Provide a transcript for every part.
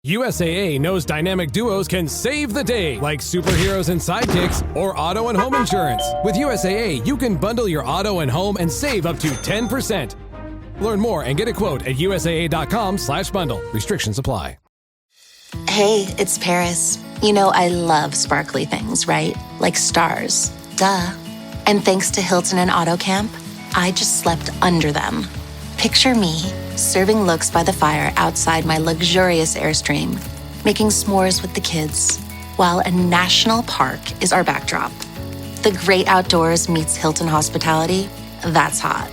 USAA knows dynamic duos can save the day, like superheroes and sidekicks or auto and home insurance. With USAA, you can bundle your auto and home and save up to 10%. Learn more and get a quote at USAA.com/bundle. Restrictions apply. Hey, it's Paris. You know I love sparkly things, right? Like stars. Duh. And thanks to Hilton and Auto Camp, I just slept under them. Picture me, serving looks by the fire outside my luxurious Airstream, making s'mores with the kids, while a national park is our backdrop. The great outdoors meets Hilton hospitality. That's hot.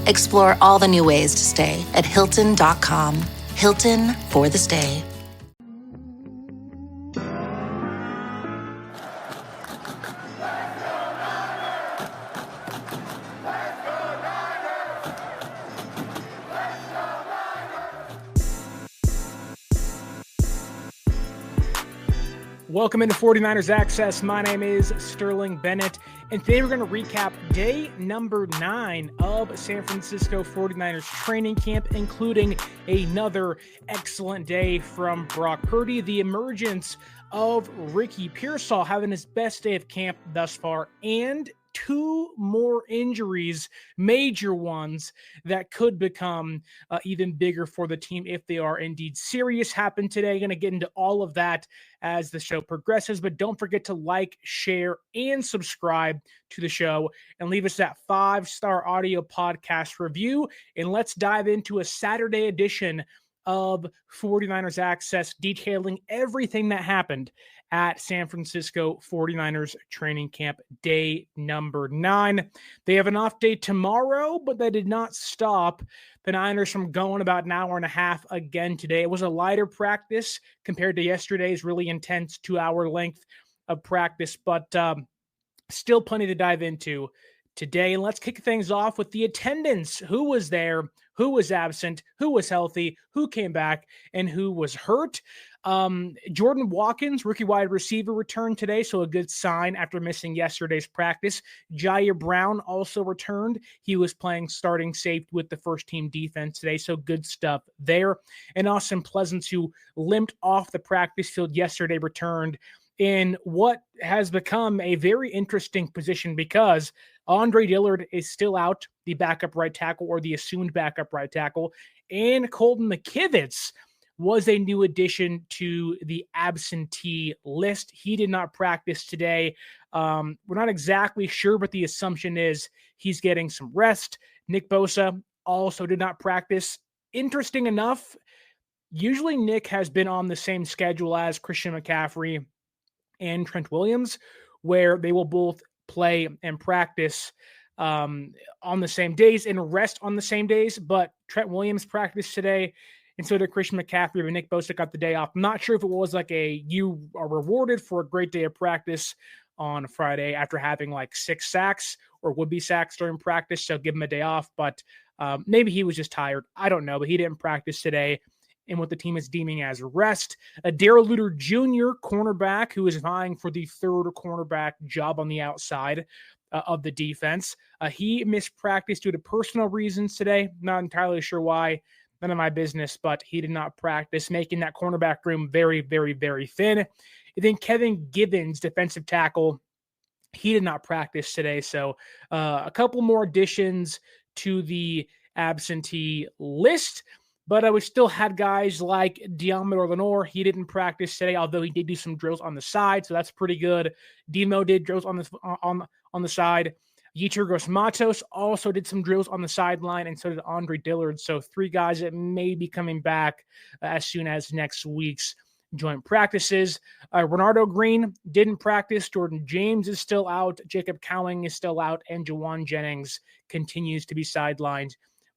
Explore all the new ways to stay at Hilton.com. Hilton for the stay. Welcome into 49ers Access. My name is Sterling Bennett, and today we're going to recap day number 9 of San Francisco 49ers training camp, including another excellent day from Brock Purdy, the emergence of Ricky Pearsall having his best day of camp thus far, and 2 more injuries, major ones that could become even bigger for the team if they are indeed serious, happened today. Going to get into all of that as the show progresses, but don't forget to like, share, and subscribe to the show and leave us that 5-star audio podcast review. And let's dive into a Saturday edition of 49ers Access, detailing everything that happened at San Francisco 49ers training camp day number 9. They have an off day tomorrow, but that did not stop the Niners from going about an hour and a half again today. It was a lighter practice compared to yesterday's really intense 2-hour length of practice, but still plenty to dive into today. And let's kick things off with the attendance. Who was there? Who was absent? Who was healthy? Who came back? And who was hurt? Jordan Watkins, rookie wide receiver, returned today, so a good sign after missing yesterday's practice. Jair Brown also returned. He was playing starting safety with the first-team defense today, so good stuff there. And Austin Pleasants, who limped off the practice field yesterday, returned in what has become a very interesting position because Andre Dillard is still out, the backup right tackle or the assumed backup right tackle, and Colton McKivitz was a new addition to the absentee list. He did not practice today. We're not exactly sure, but the assumption is he's getting some rest. Nick Bosa also did not practice. Interesting enough, usually Nick has been on the same schedule as Christian McCaffrey and Trent Williams, where they will both play and practice on the same days and rest on the same days. But Trent Williams practiced today, and so did Christian McCaffrey, but Nick Bosa got the day off. I'm not sure if it was like you are rewarded for a great day of practice on Friday after having like 6 sacks or would-be sacks during practice, so give him a day off. But maybe he was just tired. I don't know, but he didn't practice today in what the team is deeming as rest. Darrell Luter Jr., cornerback, who is vying for the 3rd cornerback job on the outside of the defense. He missed practice due to personal reasons today. Not entirely sure why. None of my business, but he did not practice, making that cornerback room very, very, very thin. And then Kevin Givens, defensive tackle, he did not practice today. So a couple more additions to the absentee list. But we still had guys like Deommodore Lenoir. He didn't practice today, although he did do some drills on the side, so that's pretty good. Demo did drills on the side. Yetur Gross-Matos also did some drills on the sideline, and so did Andre Dillard. So 3 guys that may be coming back as soon as next week's joint practices. Renardo Green didn't practice. Jordan James is still out. Jacob Cowing is still out, and Jawan Jennings continues to be sidelined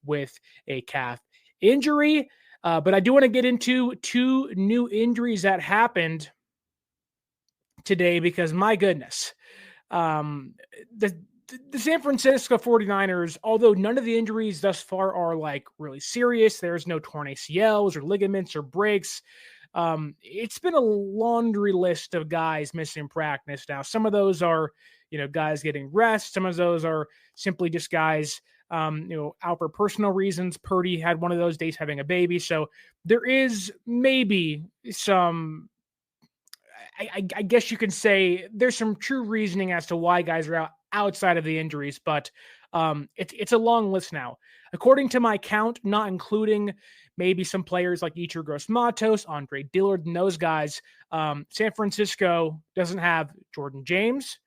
with a calf injury. But I do want to get into 2 new injuries that happened today because, my goodness, the San Francisco 49ers, although none of the injuries thus far are like really serious, there's no torn ACLs or ligaments or breaks. It's been a laundry list of guys missing practice. Now, some of those are, guys getting rest. Some of those are simply just guys out for personal reasons. Purdy had one of those days having a baby. So there is maybe some, I guess you can say there's some true reasoning as to why guys are out outside of the injuries, but it's a long list now. According to my count, not including maybe some players like Yetur Gross-Matos, Andre Dillard, and those guys, San Francisco doesn't have Jordan James,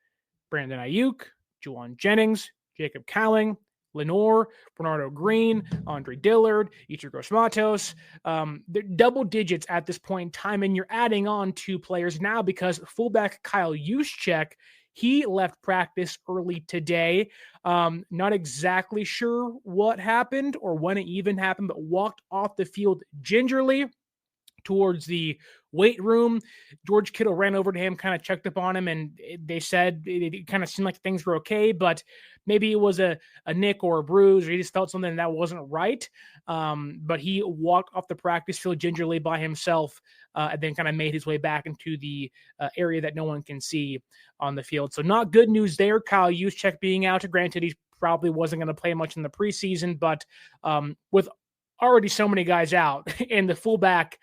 Brandon Ayuk, Juwan Jennings, Jacob Cowling, Lenoir, Bernardo Green, Andre Dillard, Yetur Gross-Matos. They're double digits at this point in time, and you're adding on 2 players now because fullback Kyle Juszczyk, he left practice early today. Not exactly sure what happened or when it even happened, but walked off the field gingerly towards the weight room. George Kittle ran over to him, kind of checked up on him, and they said it kind of seemed like things were okay, but maybe it was a nick or a bruise, or he just felt something that wasn't right. But he walked off the practice field gingerly by himself, and then kind of made his way back into the area that no one can see on the field. So not good news there. Kyle Juszczyk being out. Granted, he probably wasn't going to play much in the preseason, but with already so many guys out and the fullback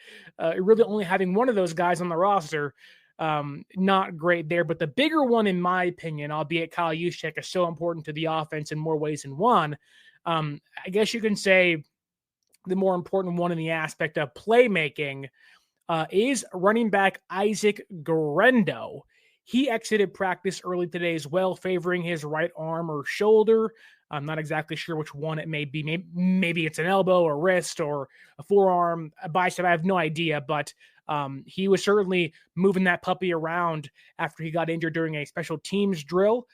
really only having one of those guys on the roster, not great there. But the bigger one, in my opinion, albeit Kyle Juszczyk is so important to the offense in more ways than one, I guess you can say the more important one in the aspect of playmaking is running back Isaac Guerendo. He exited practice early today as well, favoring his right arm or shoulder. I'm not exactly sure which one it may be. Maybe it's an elbow or wrist or a forearm, a bicep. I have no idea, but he was certainly moving that puppy around after he got injured during a special teams drill.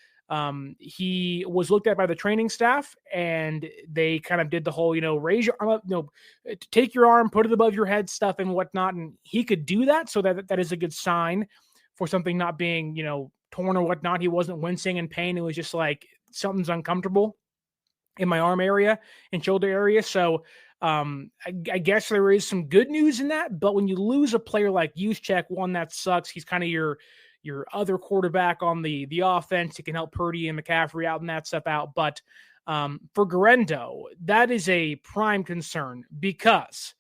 He was looked at by the training staff, and they kind of did the whole, raise your arm up, take your arm, put it above your head stuff and whatnot. And he could do that. So that is a good sign for something not being, torn or whatnot. He wasn't wincing in pain. It was just like something's uncomfortable in my arm area and shoulder area. So I guess there is some good news in that. But when you lose a player like Juszczyk, one, that sucks. He's kind of your other quarterback on the offense. He can help Purdy and McCaffrey out and that stuff out. But for Guerendo, that is a prime concern because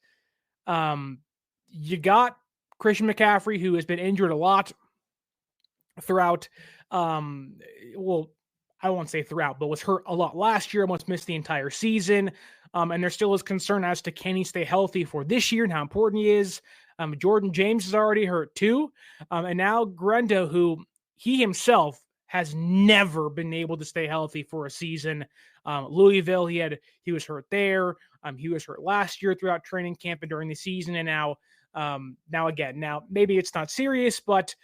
you got Christian McCaffrey, who has been injured a lot throughout. I won't say throughout, but was hurt a lot last year, almost missed the entire season. And there still is concern as to can he stay healthy for this year and how important he is. Jordan James is already hurt too. And now Guerendo, who he himself has never been able to stay healthy for a season. Louisville, he was hurt there. He was hurt last year throughout training camp and during the season. And now again, maybe it's not serious, but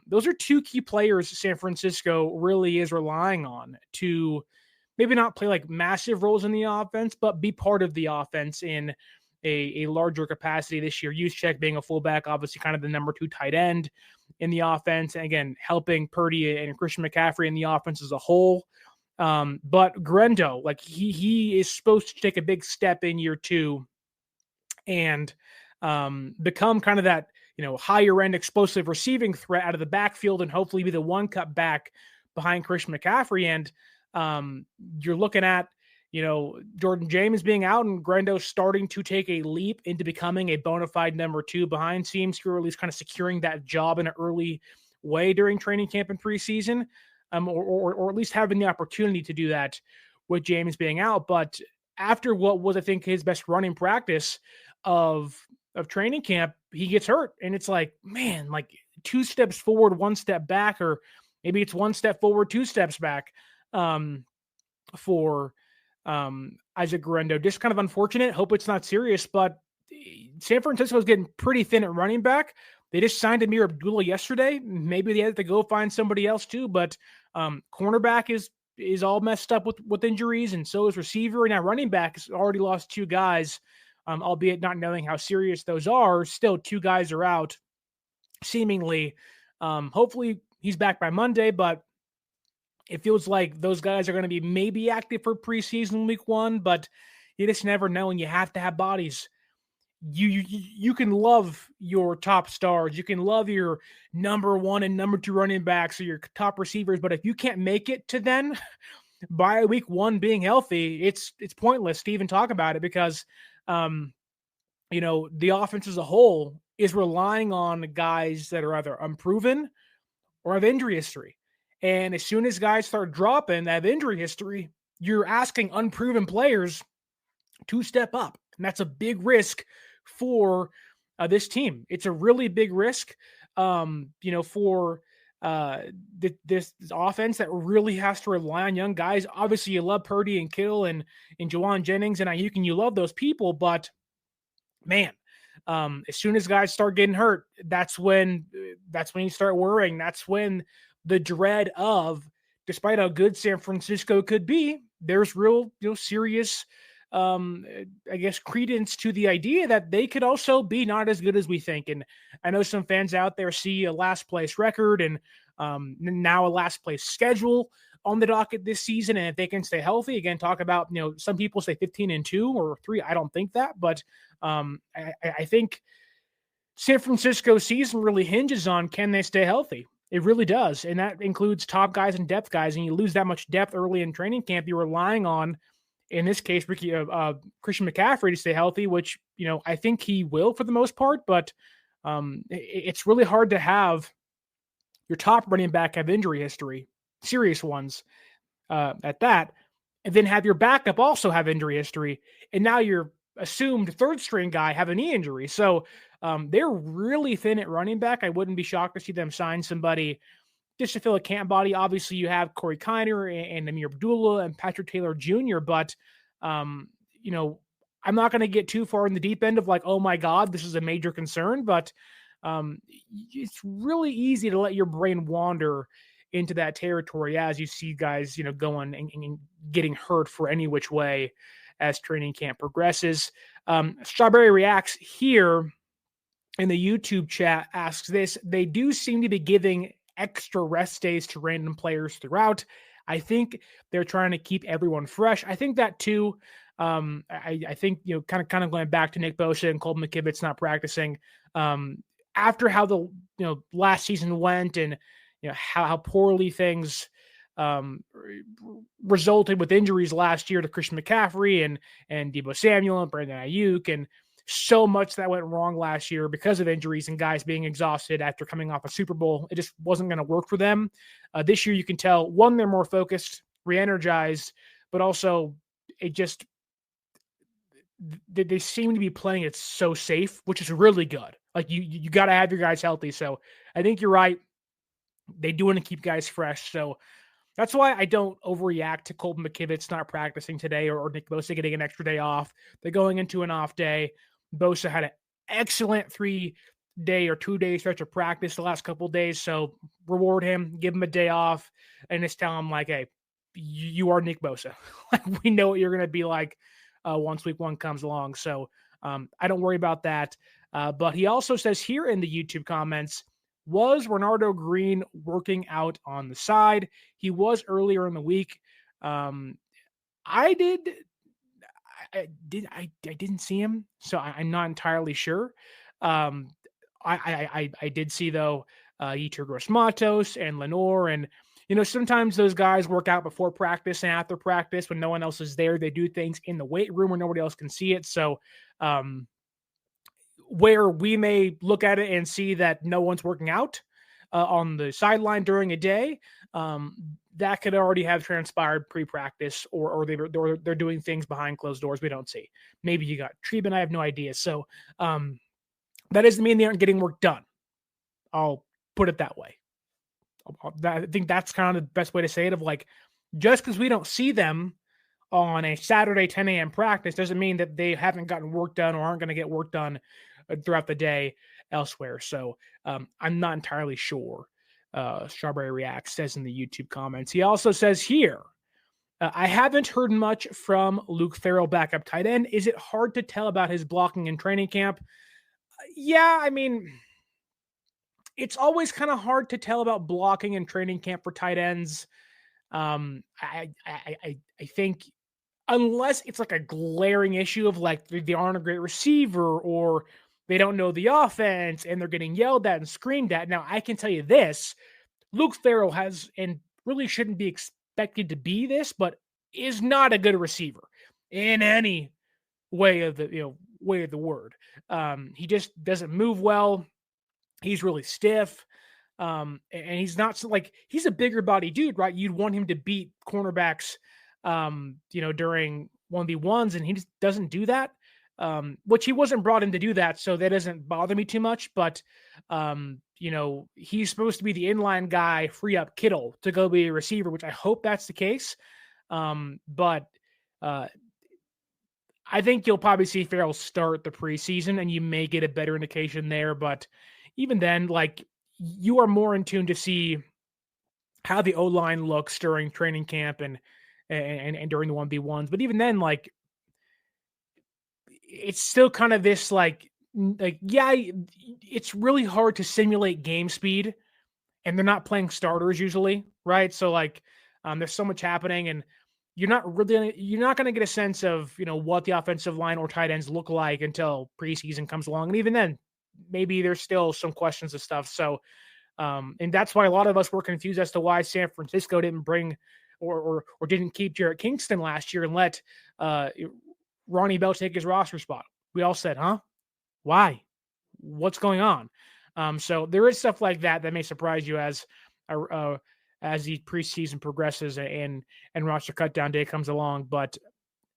those are 2 key players San Francisco really is relying on to maybe not play like massive roles in the offense, but be part of the offense in a larger capacity this year. Juszczyk being a fullback, obviously kind of the number 2 tight end in the offense. And again, helping Purdy and Christian McCaffrey in the offense as a whole. But Guerendo, like he is supposed to take a big step in year 2 and become kind of that, higher end explosive receiving threat out of the backfield and hopefully be the one cut back behind Christian McCaffrey. And you're looking at, Jordan James being out and Guerendo starting to take a leap into becoming a bona fide number 2 behind seams, or at least kind of securing that job in an early way during training camp and preseason, or at least having the opportunity to do that with James being out. But after what was, I think, his best running practice of training camp, he gets hurt. And it's like, man, like 2 steps forward, 1 step back, or maybe it's 1 step forward, 2 steps back for Isaac Guerendo. Just kind of unfortunate. Hope it's not serious, but San Francisco is getting pretty thin at running back. They just signed Amir Abdullah yesterday. Maybe they had to go find somebody else too, but cornerback is all messed up with injuries, and so is receiver. And now running back has already lost 2 guys, albeit not knowing how serious those are. Still 2 guys are out, seemingly. Hopefully he's back by Monday, but it feels like those guys are going to be maybe active for preseason week 1, but you just never know, and you have to have bodies. You can love your top stars. You can love your number 1 and number 2 running backs or your top receivers, but if you can't make it to then, by week 1 being healthy, it's pointless to even talk about it because, the offense as a whole is relying on guys that are either unproven or have injury history. And as soon as guys start dropping that have injury history, you're asking unproven players to step up. And that's a big risk for this team. It's a really big risk, for this offense that really has to rely on young guys. Obviously, you love Purdy and Kittle and Juwan Jennings and Ayuk, and you love those people, but man, as soon as guys start getting hurt, that's when you start worrying. That's when the dread of, despite how good San Francisco could be, there's real, serious, credence to the idea that they could also be not as good as we think. And I know some fans out there see a last place record and now a last place schedule on the docket this season. And if they can stay healthy, again, talk about, some people say 15-2 or 3. I don't think that, but I think San Francisco's season really hinges on, can they stay healthy? It really does. And that includes top guys and depth guys. And you lose that much depth early in training camp, you're relying on, in this case, Christian McCaffrey to stay healthy, which, I think he will for the most part, but it's really hard to have your top running back have injury history, serious ones at that, and then have your backup also have injury history. And now your assumed third string guy have a knee injury. So they're really thin at running back. I wouldn't be shocked to see them sign somebody just to fill a camp body. Obviously, you have Cory Kiner and Amir Abdullah and Patrick Taylor Jr., but, I'm not going to get too far in the deep end of like, oh my God, this is a major concern, but it's really easy to let your brain wander into that territory as you see guys, going and getting hurt for any which way as training camp progresses. Strawberry Reacts here in the YouTube chat asks this: they do seem to be giving extra rest days to random players throughout. I think they're trying to keep everyone fresh. I think that too. I think, kind of going back to Nick Bosa and Colton McKivitz not practicing after how the, last season went and, how poorly things resulted with injuries last year to Christian McCaffrey and Deebo Samuel and Brandon Ayuk, and so much that went wrong last year because of injuries and guys being exhausted after coming off a Super Bowl. It just wasn't going to work for them. This year, you can tell, one, they're more focused, re-energized, but also they seem to be playing it so safe, which is really good. Like you got to have your guys healthy. So I think you're right. They do want to keep guys fresh. So that's why I don't overreact to Colton McKivitz not practicing today or Nick Bosa getting an extra day off. They're going into an off day. Bosa had an excellent 3-day or 2-day stretch of practice the last couple of days. So reward him, give him a day off, and just tell him like, hey, you are Nick Bosa. Like, we know what you're going to be like once week 1 comes along. So I don't worry about that. But he also says here in the YouTube comments, was Renardo Green working out on the side? He was earlier in the week. I didn't see him, so I'm not entirely sure. I did see though Yetur Gross-Matos and Lenoir, and sometimes those guys work out before practice and after practice when no one else is there. They do things in the weight room where nobody else can see it. So where we may look at it and see that no one's working out on the sideline during a day, that could already have transpired pre-practice, or they're doing things behind closed doors we don't see. Maybe you got treatment. I have no idea. So that doesn't mean they aren't getting work done. I'll put it that way. I think that's kind of the best way to say it, of like, just because we don't see them on a Saturday 10 a.m. practice doesn't mean that they haven't gotten work done or aren't going to get work done throughout the day elsewhere. So I'm not entirely sure. Strawberry Reacts says in the YouTube comments. He also says here, I haven't heard much from Luke Farrell, backup tight end. Is it hard to tell about his blocking in training camp? Yeah, I mean, it's always kind of hard to tell about blocking in training camp for tight ends. I think unless it's like a glaring issue of like they aren't a great receiver or they don't know the offense and they're getting yelled at and screamed at. Now, I can tell you this, Luke Farrell has and really shouldn't be expected to be this, but is not a good receiver in any way of the word. He just doesn't move well. He's really stiff. And he's not like, he's a bigger body dude, right? You'd want him to beat cornerbacks, during 1v1s, and he just doesn't do that. Which he wasn't brought in to do that, so that doesn't bother me too much. But, he's supposed to be the inline guy, free up Kittle to go be a receiver, which I hope that's the case. But I think you'll probably see Farrell start the preseason, and you may get a better indication there. But even then, like, you are more in tune to see how the O-line looks during training camp and during the 1v1s. But even then, like, it's still kind of this it's really hard to simulate game speed, and they're not playing starters usually, right? So there's so much happening, and you're not going to get a sense of, what the offensive line or tight ends look like until preseason comes along. And even then, maybe there's still some questions and stuff. So, and that's why a lot of us were confused as to why San Francisco didn't bring or didn't keep Jarrett Kingston last year and let Ronnie Bell take his roster spot. We all said, huh? Why? What's going on? So there is stuff like that may surprise you as the preseason progresses and roster cutdown day comes along. But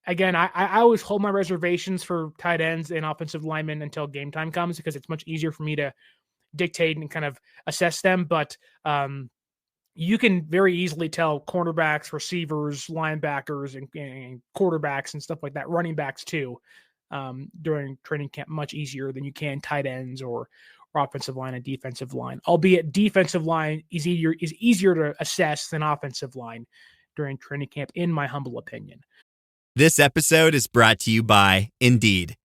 again, I always hold my reservations for tight ends and offensive linemen until game time comes, because it's much easier for me to dictate and kind of assess them. But you can very easily tell cornerbacks, receivers, linebackers, and quarterbacks and stuff like that, running backs too, during training camp much easier than you can tight ends or offensive line and defensive line. Albeit defensive line is easier to assess than offensive line during training camp, in my humble opinion. This episode is brought to you by Indeed.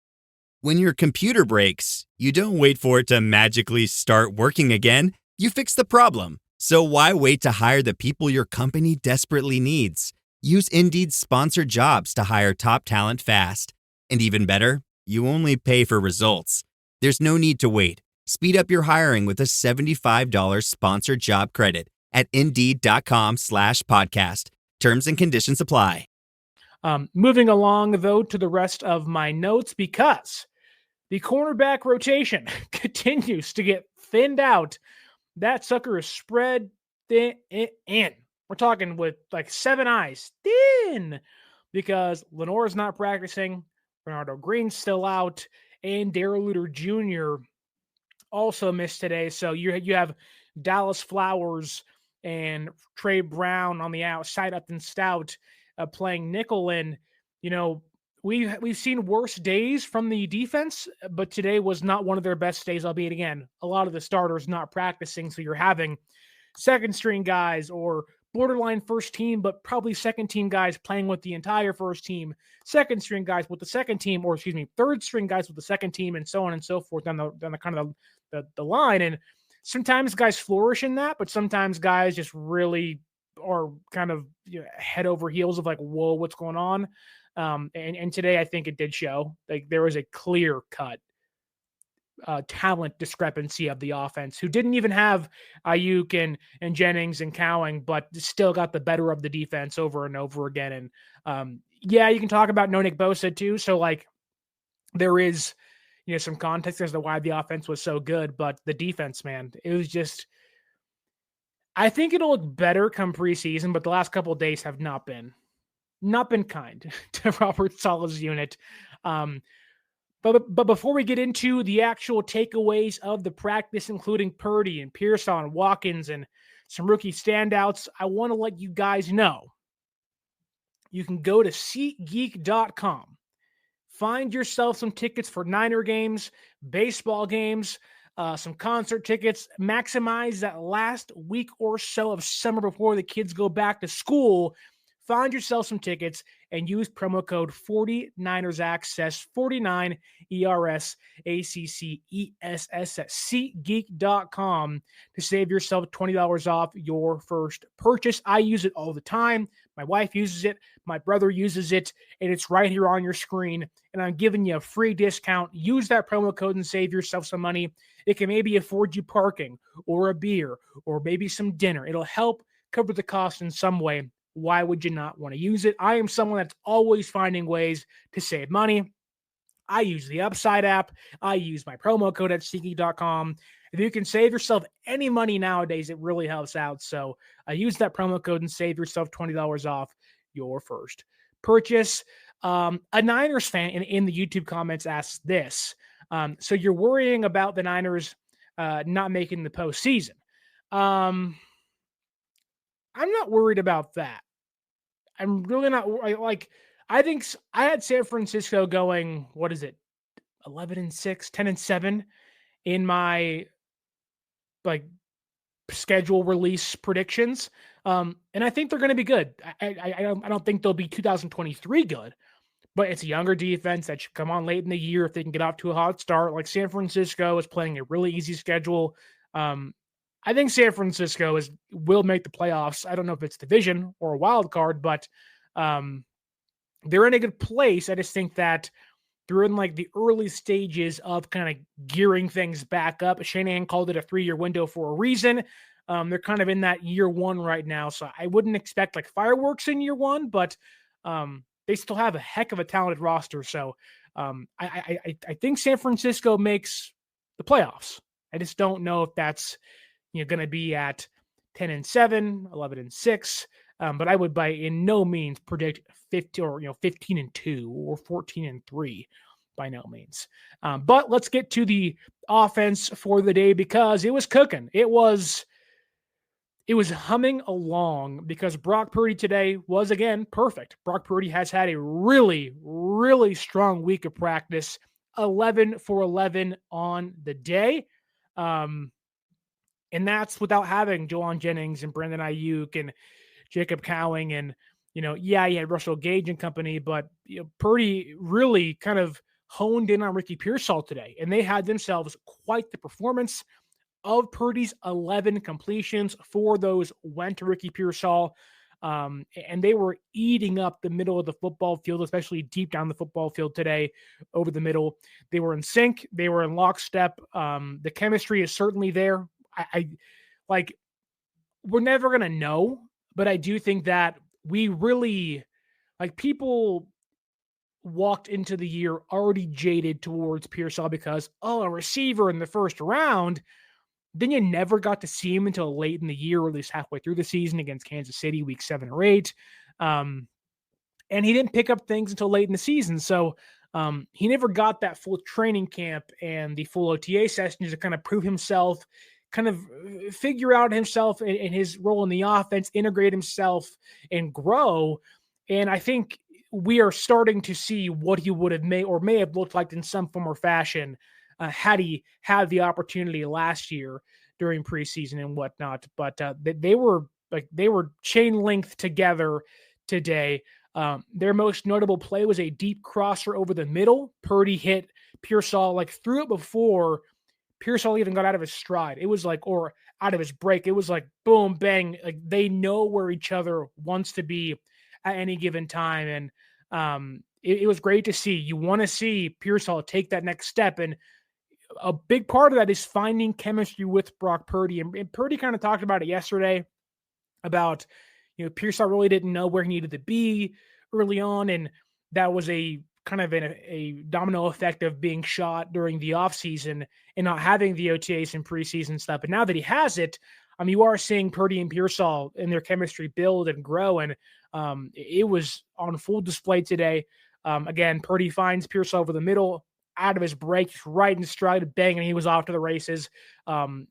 When your computer breaks, you don't wait for it to magically start working again. You fix the problem. So why wait to hire the people your company desperately needs? Use Indeed's sponsored jobs to hire top talent fast. And even better, you only pay for results. There's no need to wait. Speed up your hiring with a $75 sponsored job credit at Indeed.com/podcast. Terms and conditions apply. Moving along, though, to the rest of my notes, because the cornerback rotation continues to get thinned out. That sucker is spread thin. We're talking with 7 eyes thin, because Lenoir is not practicing. Bernardo Green's still out, and Darrell Luter Jr. also missed today. So you have Dallas Flowers and Trey Brown on the outside, Upton Stout playing nickel. And we've seen worse days from the defense, but today was not one of their best days. Albeit, again, a lot of the starters not practicing, so you're having second string guys or borderline first team, but probably second team guys playing with the entire first team, second string guys with the second team, or third string guys with the second team, and so on and so forth down the kind of the line. And sometimes guys flourish in that, but sometimes guys just really are kind of head over heels of whoa, what's going on? And today I think it did show. There was a clear cut talent discrepancy of the offense, who didn't even have Ayuk and Jennings and Cowing, but still got the better of the defense over and over again. And you can talk about no Nick Bosa too. So there is some context as to why the offense was so good, but the defense, man, it was just, I think it'll look better come preseason, but the last couple of days have not been kind to Robert Saleh's unit. But before we get into the actual takeaways of the practice, including Purdy and Pearsall and Watkins and some rookie standouts, I want to let you guys know you can go to SeatGeek.com. Find yourself some tickets for Niner games, baseball games, some concert tickets. Maximize that last week or so of summer before the kids go back to school. Find yourself some tickets and use promo code 49ers Access, 49 ERSACCESS at SeatGeek.com to save yourself $20 off your first purchase. I use it all the time. My wife uses it. My brother uses it. And it's right here on your screen. And I'm giving you a free discount. Use that promo code and save yourself some money. It can maybe afford you parking or a beer or maybe some dinner. It'll help cover the cost in some way. why would you not want to use it? I am someone that's always finding ways to save money. I use the Upside app. I use my promo code at SeatGeek.com. If you can save yourself any money nowadays, it really helps out. So use that promo code and save yourself $20 off your first purchase. A Niners fan in the YouTube comments asks this. So you're worrying about the Niners not making the postseason. I'm not worried about that. I'm really not I think I had San Francisco going, 11-6, 10-7 in my schedule release predictions. And I think they're going to be good. I don't think they'll be 2023 good, but it's a younger defense that should come on late in the year if they can get off to a hot start. Like San Francisco is playing a really easy schedule. I think San Francisco will make the playoffs. I don't know if it's division or a wild card, but they're in a good place. I just think that they're in the early stages of kind of gearing things back up. Shanahan called it a 3-year window for a reason. They're kind of in that year one right now. So I wouldn't expect fireworks in year one, but they still have a heck of a talented roster. So I think San Francisco makes the playoffs. I just don't know if that's going to be at 10-7, 11-6. But I would by in no means predict 15-2 or 14-3 by no means. But let's get to the offense for the day because it was cooking. It was humming along because Brock Purdy today was again perfect. Brock Purdy has had a really, really strong week of practice, 11 for 11 on the day. And that's without having Jawan Jennings and Brandon Ayuk and Jacob Cowing and, he had Russell Gage and company, but Purdy really kind of honed in on Ricky Pearsall today, and they had themselves quite the performance. Of Purdy's 11 completions, 4 of those went to Ricky Pearsall, and they were eating up the middle of the football field, especially deep down the football field today over the middle. They were in sync. They were in lockstep. The chemistry is certainly there. We're never going to know, but I do think that we really, people walked into the year already jaded towards Pearsall because, a receiver in the first round. Then you never got to see him until late in the year, or at least halfway through the season against Kansas City, week 7 or 8. And he didn't pick up things until late in the season. So he never got that full training camp and the full OTA sessions to kind of prove himself, kind of figure out himself and his role in the offense, integrate himself and grow. And I think we are starting to see what he would have made or may have looked like in some form or fashion had he had the opportunity last year during preseason and whatnot. But they were chain linked together today. Their most notable play was a deep crosser over the middle. Purdy hit Pearsall, threw it before Pearsall even got out of his stride. It was or out of his break. It was boom, bang. They know where each other wants to be at any given time. And it was great to see. You want to see Pearsall take that next step. And a big part of that is finding chemistry with Brock Purdy. And Purdy kind of talked about it yesterday about, Pearsall really didn't know where he needed to be early on. And that was a kind of a domino effect of being shot during the offseason and not having the OTAs and preseason stuff. But now that he has it, you are seeing Purdy and Pearsall and their chemistry build and grow. And it was on full display today. Again, Purdy finds Pearsall over the middle, out of his break, right in stride, bang, and he was off to the races. I'm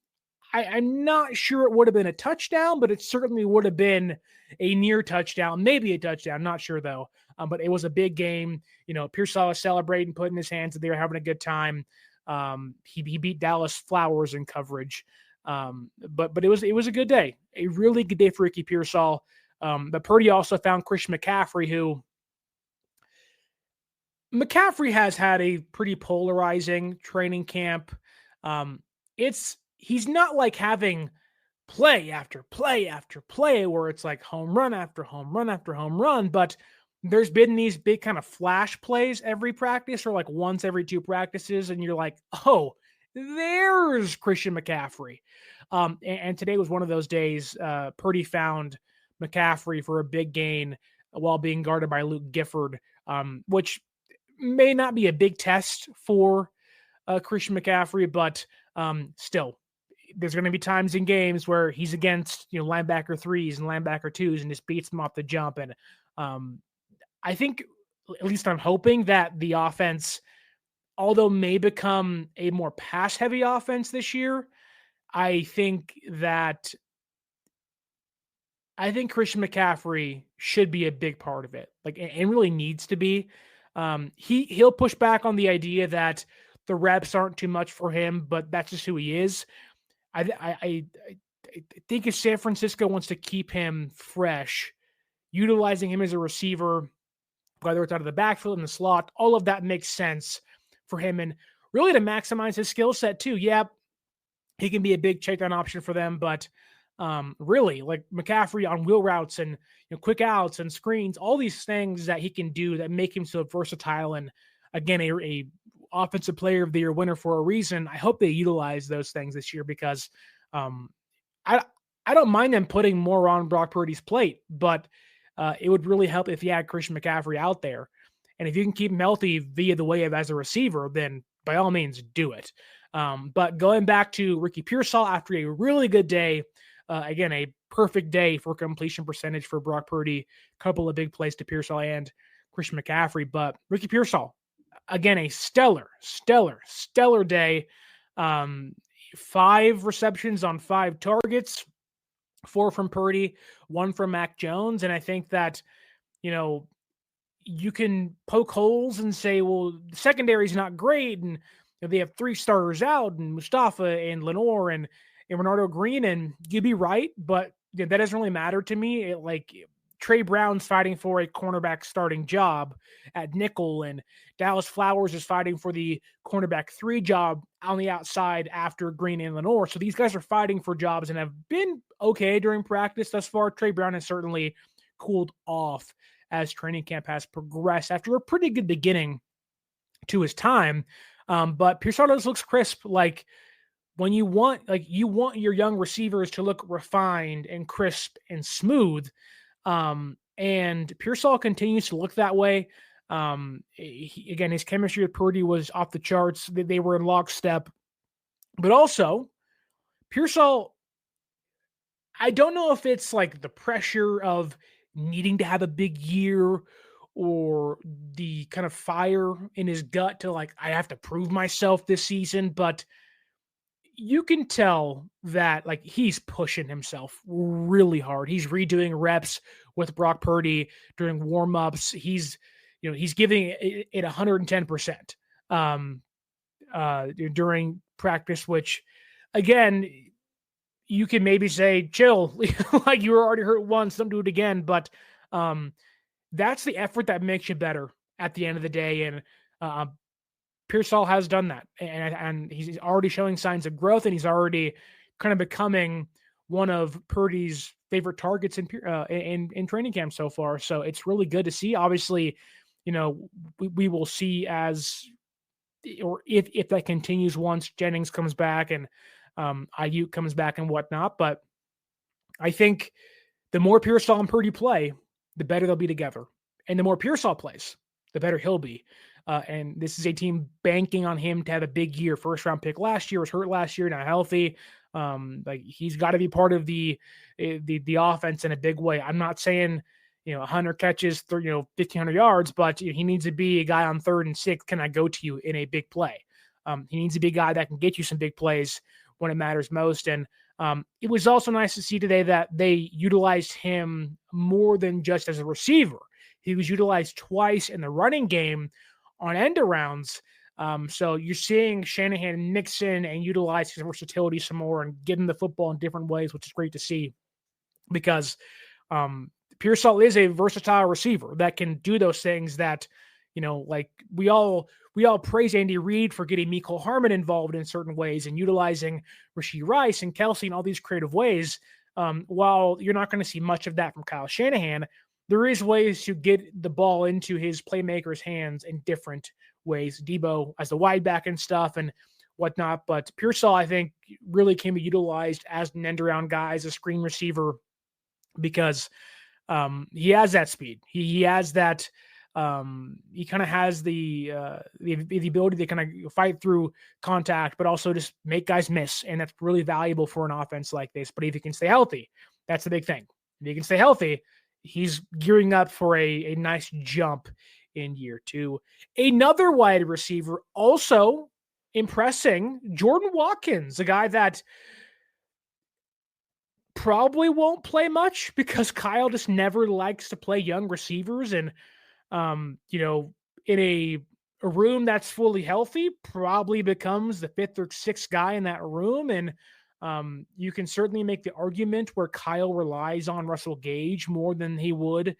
not sure it would have been a touchdown, but it certainly would have been a near touchdown, maybe a touchdown, not sure though. But it was a big game. Pearsall was celebrating, putting his hands that they were having a good time. He beat Dallas Flowers in coverage. But it was a good day, a really good day for Ricky Pearsall. But Purdy also found Christian McCaffrey, who McCaffrey has had a pretty polarizing training camp. He's not having play after play after play where it's home run after home run after home run, but there's been these big kind of flash plays every practice or once every 2 practices. And you're oh, there's Christian McCaffrey. And today was one of those days. Purdy found McCaffrey for a big gain while being guarded by Luke Gifford, which may not be a big test for Christian McCaffrey, but still, there's going to be times in games where he's against linebacker threes and linebacker twos and just beats them off the jump. And I think, at least I'm hoping, that the offense, although may become a more pass-heavy offense this year, I think Christian McCaffrey should be a big part of it, and really needs to be. He'll push back on the idea that the reps aren't too much for him, but that's just who he is. I think if San Francisco wants to keep him fresh, utilizing him as a receiver, whether it's out of the backfield in the slot, all of that makes sense for him, and really to maximize his skill set too. Yeah, he can be a big checkdown option for them, but really, like McCaffrey on wheel routes and quick outs and screens, all these things that he can do that make him so versatile, and again, a offensive player of the year winner for a reason. I hope they utilize those things this year, because I don't mind them putting more on Brock Purdy's plate, but it would really help if you had Christian McCaffrey out there. And if you can keep him healthy via the way of as a receiver, then by all means do it. But going back to Ricky Pearsall after a really good day, again, a perfect day for completion percentage for Brock Purdy, a couple of big plays to Pearsall and Christian McCaffrey. But Ricky Pearsall, again, a stellar day. 5 receptions on 5 targets, 4 from Purdy, 1 from Mac Jones. And I think that, you can poke holes and say, well, the secondary is not great, and they have 3 starters out, and Mustafa and Lenoir and Bernardo Green, and you'd be right, but that doesn't really matter to me. Trey Brown's fighting for a cornerback starting job at nickel, and Dallas Flowers is fighting for the cornerback 3 job on the outside after Green and Lenoir. So these guys are fighting for jobs and have been okay during practice thus far. Trey Brown has certainly cooled off as training camp has progressed after a pretty good beginning to his time. But Pearsall looks crisp. When you want your young receivers to look refined and crisp and smooth. And Pearsall continues to look that way. Again, his chemistry with Purdy was off the charts. They were in lockstep. But also, Pearsall, I don't know if it's the pressure of needing to have a big year or the kind of fire in his gut to I have to prove myself this season, but you can tell that he's pushing himself really hard. He's redoing reps with Brock Purdy during warmups. He's giving it 110% during practice, which again, you can maybe say, chill, you were already hurt once, don't do it again. But that's the effort that makes you better at the end of the day. And Pearsall has done that, and he's already showing signs of growth, and he's already kind of becoming one of Purdy's favorite targets in training camp so far. So it's really good to see. Obviously, we will see if that continues once Jennings comes back and Ayuk comes back and whatnot. But I think the more Pearsall and Purdy play, the better they'll be together. And the more Pearsall plays, the better he'll be. And this is a team banking on him to have a big year. First round pick last year, was hurt last year, now healthy. He's got to be part of the offense in a big way. I'm not saying 100 catches, 1,500 yards, but he needs to be a guy on 3rd and 6. Can I go to you in a big play? He needs to be a guy that can get you some big plays when it matters most. And it was also nice to see today that they utilized him more than just as a receiver. He was utilized twice in the running game on end arounds. So you're seeing Shanahan mix in and utilize his versatility some more and get him the football in different ways, which is great to see, because Pearsall is a versatile receiver that can do those things that, we all praise Andy Reid for getting Mecole Hardman involved in certain ways and utilizing Rashee Rice and Kelsey in all these creative ways. While you're not going to see much of that from Kyle Shanahan, there is ways to get the ball into his playmakers' hands in different ways. Debo as the wide back and stuff and whatnot. But Pearsall, I think, really can be utilized as an end-around guy, as a screen receiver, because he has that speed. He has that. He kind of has the ability to kind of fight through contact, but also just make guys miss, and that's really valuable for an offense like this. But if he can stay healthy, that's the big thing. If he can stay healthy, he's gearing up for a nice jump in year 2. Another wide receiver also impressing, Jordan Watkins, a guy that probably won't play much because Kyle just never likes to play young receivers. And, in a room that's fully healthy, probably becomes the 5th or 6th guy in that room. And you can certainly make the argument where Kyle relies on Russell Gage more than he would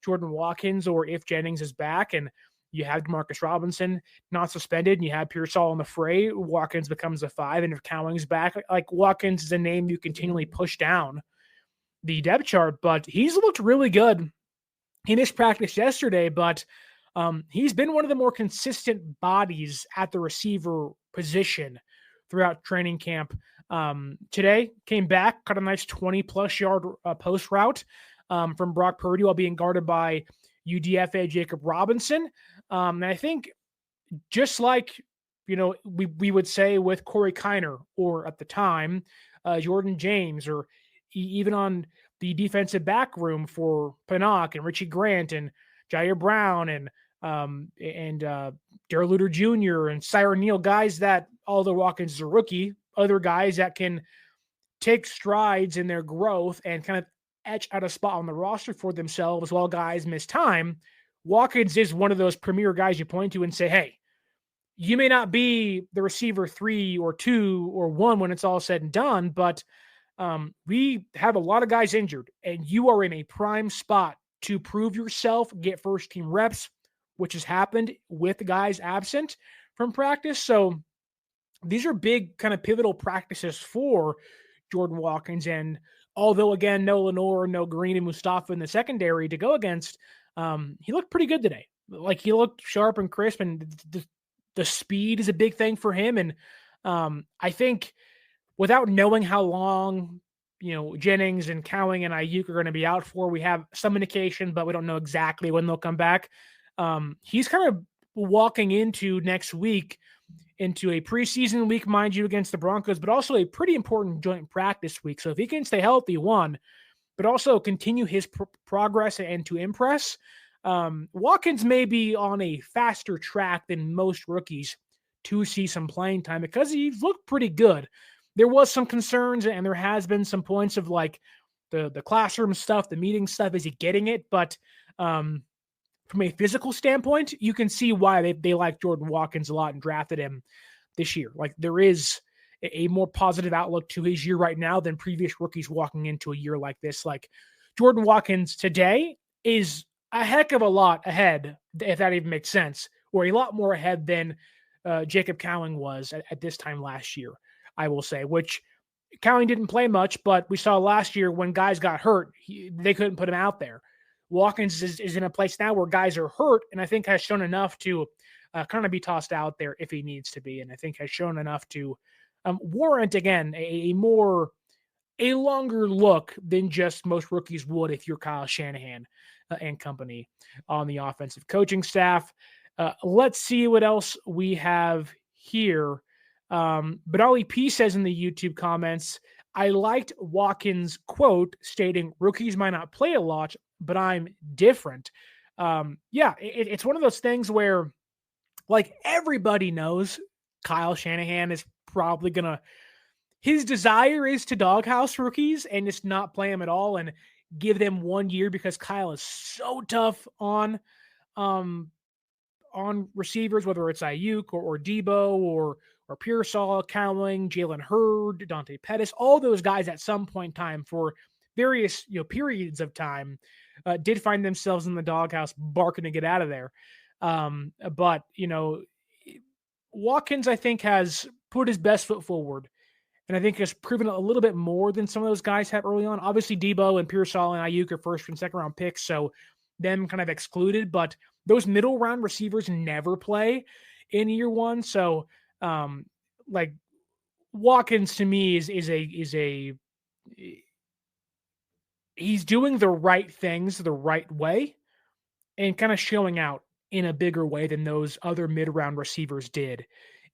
Jordan Watkins, or if Jennings is back and you have Demarcus Robinson not suspended and you have Pearsall in the fray, Watkins becomes a 5. And if Cowing's back, like Watkins is a name you continually push down the depth chart, but he's looked really good in his practice yesterday. But he's been one of the more consistent bodies at the receiver position throughout training camp. Today came back, cut a nice 20+ yard post route from Brock Purdy while being guarded by UDFA Jacob Robinson. And I think just like, we would say with Cory Kiner, or at the time, Jordan James, or even on the defensive back room for Pinnock and Richie Grant and Jair Brown and Darrell Luter Jr. and Cyril Neal, guys that, although Watkins is a rookie, other guys that can take strides in their growth and kind of etch out a spot on the roster for themselves while guys miss time. Watkins is one of those premier guys you point to and say, hey, you may not be the receiver 3 or 2 or 1 when it's all said and done, but we have a lot of guys injured, and you are in a prime spot to prove yourself, get first team reps, which has happened with guys absent from practice. So these are big kind of pivotal practices for Jordan Watkins. And although, again, no Lenoir, no Green and Mustafa in the secondary to go against, he looked pretty good today. Like, he looked sharp and crisp, and the speed is a big thing for him. And I think without knowing how long, Jennings and Cowing and Ayuk are going to be out for, we have some indication, but we don't know exactly when they'll come back. He's kind of walking into next week, into a preseason week, mind you, against the Broncos, but also a pretty important joint practice week. So if he can stay healthy, but also continue his progress and to impress, Watkins may be on a faster track than most rookies to see some playing time, because he's looked pretty good. There was some concerns, and there has been some points of like the classroom stuff, the meeting stuff. Is he getting it? But from a physical standpoint, you can see why they like Jordan Watkins a lot and drafted him this year. Like, there is a more positive outlook to his year right now than previous rookies walking into a year like this. Like, Jordan Watkins today is a heck of a lot ahead, if that even makes sense, or a lot more ahead than Jacob Cowing was at this time last year, I will say, which Cowing didn't play much, but we saw last year when guys got hurt, they couldn't put him out there. Watkins is in a place now where guys are hurt, and I think has shown enough to kind of be tossed out there if he needs to be, and I think has shown enough to warrant, again, a longer look than just most rookies would if you're Kyle Shanahan and company on the offensive coaching staff. Let's see what else we have here. But Ollie P says in the YouTube comments, I liked Watkins' quote stating, rookies might not play a lot, but I'm different. It's one of those things where, like, everybody knows Kyle Shanahan is probably going to, his desire is to doghouse rookies and just not play them at all and give them 1 year, because Kyle is so tough on receivers, whether it's Ayuk or Debo or Pearsall, Cowling, Jalen Hurd, Dante Pettis, all those guys at some point in time for various periods of time did find themselves in the doghouse barking to get out of there. But Watkins, I think, has put his best foot forward, and I think has proven a little bit more than some of those guys have early on. Obviously, Debo and Pearsall and Ayuk are first and second round picks, so them kind of excluded, but those middle round receivers never play in year one. So like, Watkins to me is he's doing the right things the right way and kind of showing out in a bigger way than those other mid-round receivers did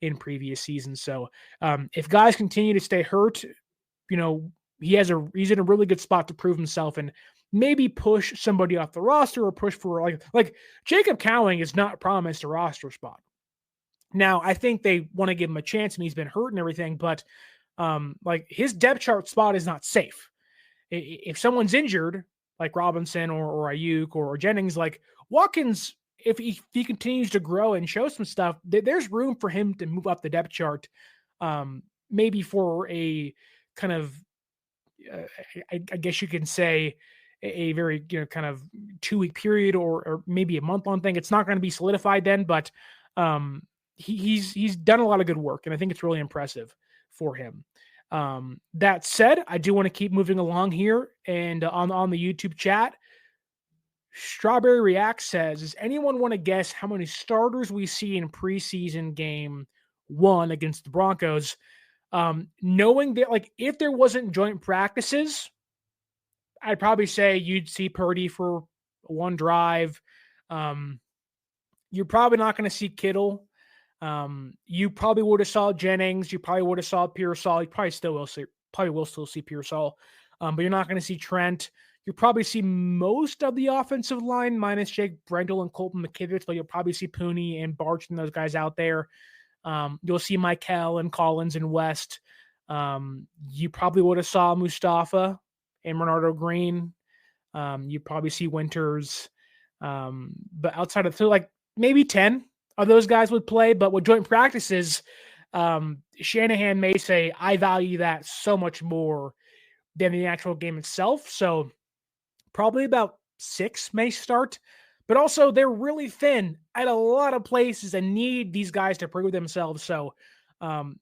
in previous seasons. So if guys continue to stay hurt, he's in a really good spot to prove himself and maybe push somebody off the roster or push for like Jacob Cowing is not promised a roster spot. Now, I think they want to give him a chance and he's been hurt and everything, but like his depth chart spot is not safe. If someone's injured, like Robinson or Ayuk or Jennings, like Watkins, if he continues to grow and show some stuff, there's room for him to move up the depth chart, maybe for a kind of, I guess you can say, a very kind of 2-week period or maybe a month-long thing. It's not going to be solidified then, but he's done a lot of good work, and I think it's really impressive for him. That said, I do want to keep moving along here, and on the YouTube chat, Strawberry React says, does anyone want to guess how many starters we see in preseason game 1 against the Broncos? Knowing that, like, if there wasn't joint practices, I'd probably say you'd see Purdy for one drive. You're probably not going to see Kittle. You probably would have saw Jennings. You probably would have saw Pearsall. You probably will still see Pearsall. But you're not going to see Trent. You'll probably see most of the offensive line minus Jake Brendel and Colton McKivitz, but you'll probably see Puni and Barch and those guys out there. You'll see Michael and Collins and West. You probably would have saw Mustafa and Bernardo Green. You probably see Winters. But outside of like maybe 10 of those guys would play, but with joint practices, Shanahan may say, I value that so much more than the actual game itself. So probably about 6 may start, but also they're really thin at a lot of places and need these guys to prove themselves. So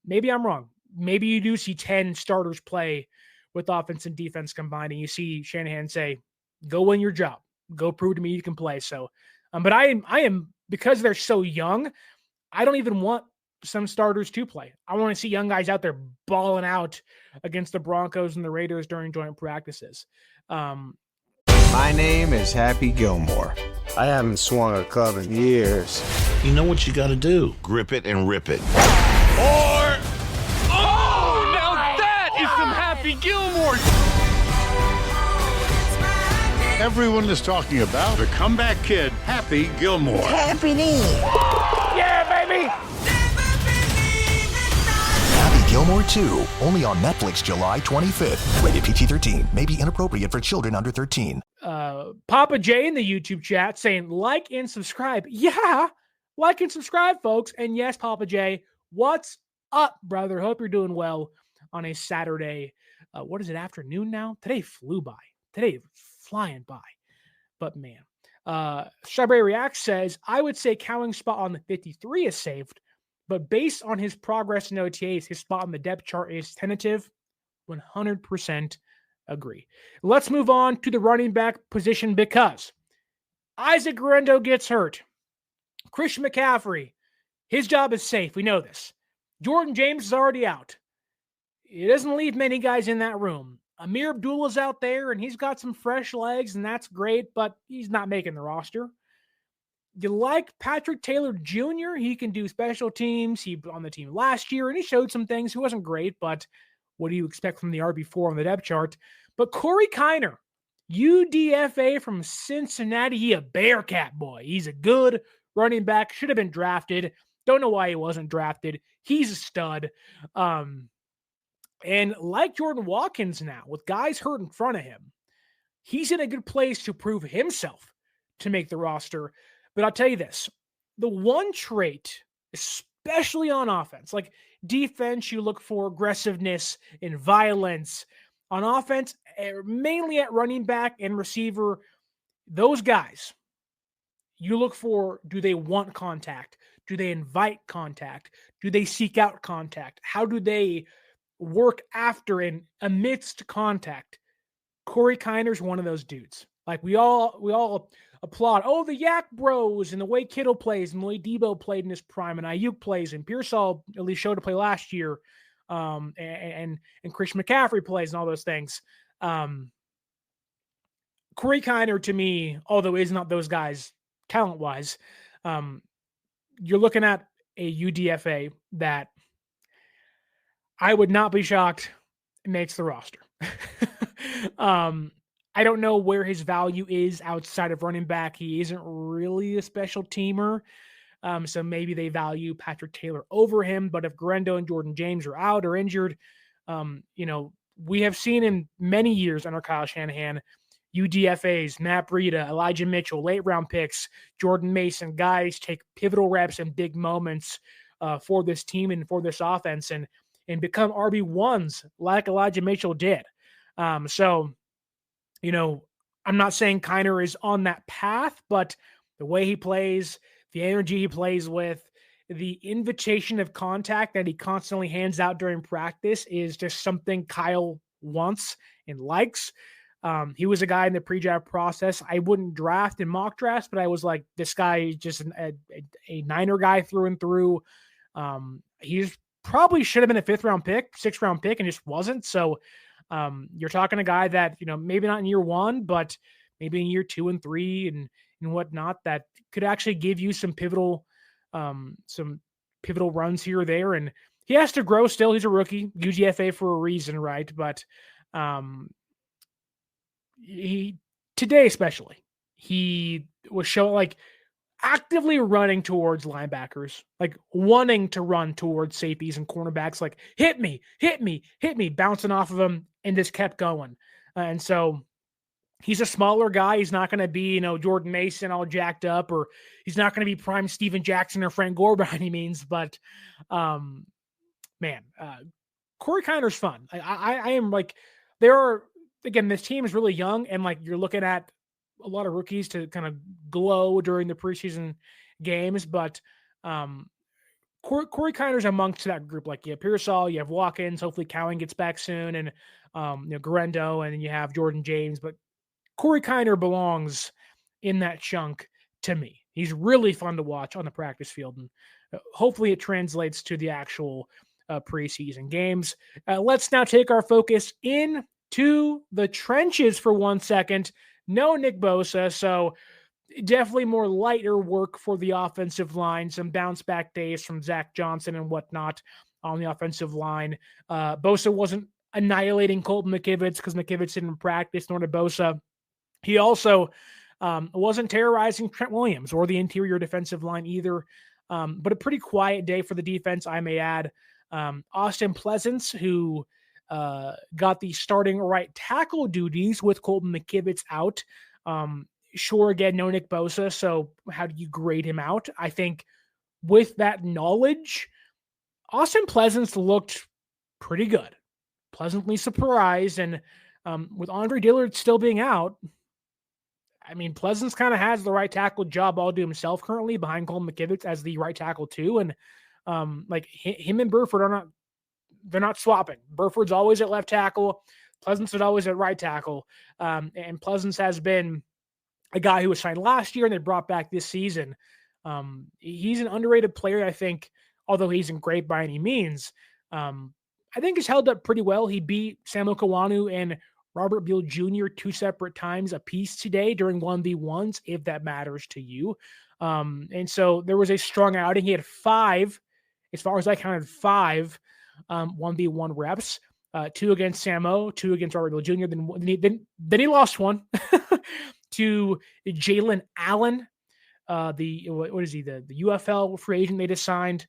maybe I'm wrong. Maybe you do see 10 starters play with offense and defense combined, and you see Shanahan say, go win your job, go prove to me you can play. So, but I am, because they're so young, I don't even want some starters to play. I want to see young guys out there balling out against the Broncos and the Raiders during joint practices. My name is Happy Gilmore. I haven't swung a club in years. You know what you got to do. Grip it and rip it. Or... Oh, now that is some Happy Gilmore. Everyone is talking about the comeback kid, Happy Gilmore. Happy Knee. Yeah, baby! Happy Gilmore 2, only on Netflix July 25th. Rated PG-13, may be inappropriate for children under 13. Papa J in the YouTube chat saying, like and subscribe. Yeah, like and subscribe, folks. And yes, Papa J, what's up, brother? Hope you're doing well on a Saturday. What is it, afternoon now? Today flew by. Today flying by. But man, Strawberry React says, I would say Cowing's spot on the 53 is saved, but based on his progress in OTAs, his spot on the depth chart is tentative. 100% agree. Let's move on to the running back position because Isaac Guerendo gets hurt. Christian McCaffrey, his job is safe. We know this. Jordan James is already out. It doesn't leave many guys in that room. Amir Abdullah's out there, and he's got some fresh legs, and that's great, but he's not making the roster. You like Patrick Taylor Jr.? He can do special teams. He was on the team last year, and he showed some things. He wasn't great, but what do you expect from the RB4 on the depth chart? But Cory Kiner, UDFA from Cincinnati, he a Bearcat boy. He's a good running back. Should have been drafted. Don't know why he wasn't drafted. He's a stud. And like Jordan Watkins now, with guys hurt in front of him, he's in a good place to prove himself to make the roster. But I'll tell you this, the one trait, especially on offense, like defense, you look for aggressiveness and violence. On offense, mainly at running back and receiver, those guys, you look for, do they want contact? Do they invite contact? Do they seek out contact? How do they work after and amidst contact? Cory Kiner's one of those dudes. Like we all applaud, oh, the Yak Bros and the way Kittle plays and the way Debo played in his prime and Ayuk plays and Pearsall at least showed to play last year, and Christian McCaffrey plays and all those things. Cory Kiner, to me, although is not those guys talent-wise, you're looking at a UDFA that I would not be shocked makes the roster. I don't know where his value is outside of running back. He isn't really a special teamer. So maybe they value Patrick Taylor over him. But if Guerendo and Jordan James are out or injured, we have seen in many years under Kyle Shanahan, UDFAs, Matt Breida, Elijah Mitchell, late round picks, Jordan Mason, guys take pivotal reps and big moments for this team and for this offense and become RB1s like Elijah Mitchell did. So, I'm not saying Kiner is on that path, but the way he plays, the energy he plays with, the invitation of contact that he constantly hands out during practice is just something Kyle wants and likes. He was a guy in the pre-draft process I wouldn't draft in mock drafts, but I was like, this guy is just a Niner guy through and through. He's probably should have been a 6th-round pick, and just wasn't. So you're talking a guy that, maybe not in year 1, but maybe in year 2 and 3 and whatnot, that could actually give you some pivotal runs here or there. And he has to grow still. He's a rookie, UGFA for a reason, right? But today especially, he was showing actively running towards linebackers, wanting to run towards safeties and cornerbacks, hit me, bouncing off of him, and just kept going. And so he's a smaller guy. He's not going to be, Jordan Mason all jacked up, or he's not going to be prime Steven Jackson or Frank Gore by any means. But, Cory Kiner's fun. I am again, this team is really young, and you're looking at a lot of rookies to kind of glow during the preseason games. But Cory Kiner's amongst that group. You have Pearsall, you have Watkins. Hopefully Cowan gets back soon, and Guerendo, and then you have Jordan James. But Cory Kiner belongs in that chunk to me. He's really fun to watch on the practice field, and hopefully it translates to the actual preseason games. Let's now take our focus into the trenches for 1 second. No Nick Bosa, so definitely more lighter work for the offensive line. Some bounce back days from Zach Johnson and whatnot on the offensive line. Bosa wasn't annihilating Colton McKivitz because McKivitz didn't practice, nor did Bosa. He also wasn't terrorizing Trent Williams or the interior defensive line either. But a pretty quiet day for the defense, I may add. Austin Pleasance, who got the starting right tackle duties with Colton McKivitz out. Sure, again, no Nick Bosa, so how do you grade him out? I think with that knowledge, Austin Pleasance looked pretty good. Pleasantly surprised, and with Andre Dillard still being out, Pleasance kind of has the right tackle job all to himself currently behind Colton McKivitz as the right tackle too, and him and Burford they're not swapping. Burford's always at left tackle. Pleasance is always at right tackle. And Pleasance has been a guy who was signed last year and they brought back this season. He's an underrated player, I think, although he isn't great by any means. I think he's held up pretty well. He beat Samuel Kawanu and Robert Beal Jr. 2 separate times apiece today during 1v1s, if that matters to you. And so there was a strong outing. He had 5, as far as I counted, 5 1v1 reps, 2 against Samo, 2 against Robert Beal Jr. Then he lost 1 to Jalen Allen, the UFL free agent they just signed,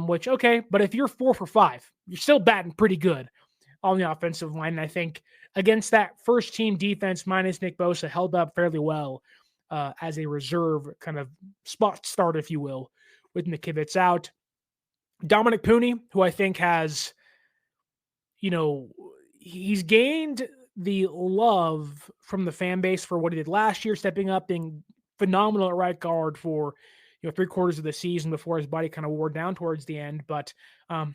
which, okay, but if you're 4 for 5, you're still batting pretty good on the offensive line. And I think against that first team defense minus Nick Bosa held up fairly well as a reserve kind of spot start, if you will, with McKivitz out. Dominick Puni, who I think has, he's gained the love from the fan base for what he did last year, stepping up, being phenomenal at right guard for 3/4 of the season before his body kind of wore down towards the end. But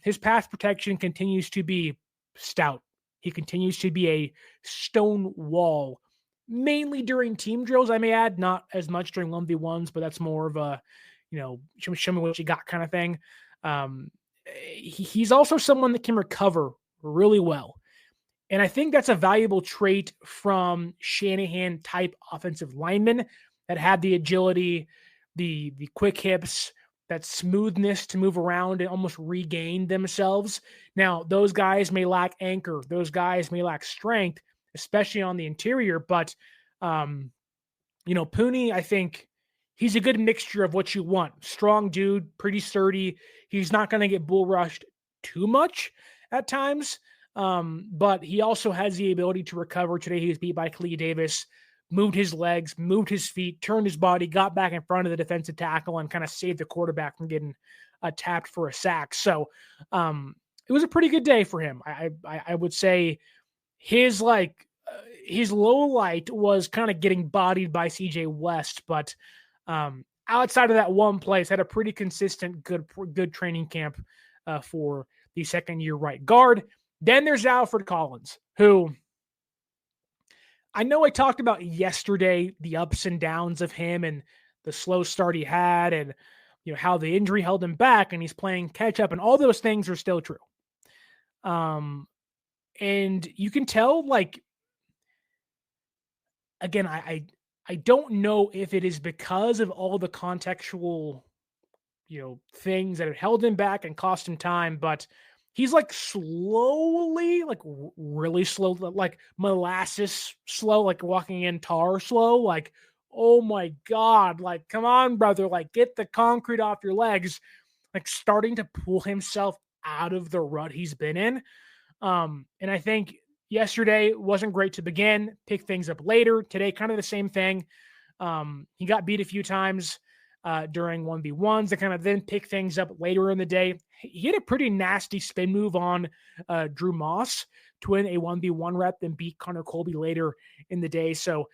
his pass protection continues to be stout. He continues to be a stone wall, mainly during team drills, I may add, not as much during 1v1s, but that's more of a, show me what you got kind of thing. He's also someone that can recover really well. And I think that's a valuable trait from Shanahan-type offensive linemen that had the agility, the quick hips, that smoothness to move around and almost regain themselves. Now, those guys may lack anchor. Those guys may lack strength, especially on the interior. But, Puni, I think he's a good mixture of what you want. Strong dude, pretty sturdy. He's not going to get bull rushed too much at times. But he also has the ability to recover. Today he was beat by Khalil Davis, moved his legs, moved his feet, turned his body, got back in front of the defensive tackle, and kind of saved the quarterback from getting tapped for a sack. So it was a pretty good day for him. I would say his low light was kind of getting bodied by CJ West, but outside of that one place, had a pretty consistent, good training camp for the second-year right guard. Then there's Alfred Collins, who I know I talked about yesterday, the ups and downs of him and the slow start he had and how the injury held him back and he's playing catch up and all those things are still true. And you can tell, again, I don't know if it is because of all the contextual, things that have held him back and cost him time, but he's slowly, really slow, like molasses slow, like walking in tar slow, oh my God, come on, brother, get the concrete off your legs, starting to pull himself out of the rut he's been in. And I think yesterday wasn't great to begin, pick things up later. Today, kind of the same thing. He got beat a few times during 1v1s to kind of then pick things up later in the day. He had a pretty nasty spin move on Drew Moss to win a 1v1 rep, then beat Connor Colby later in the day. So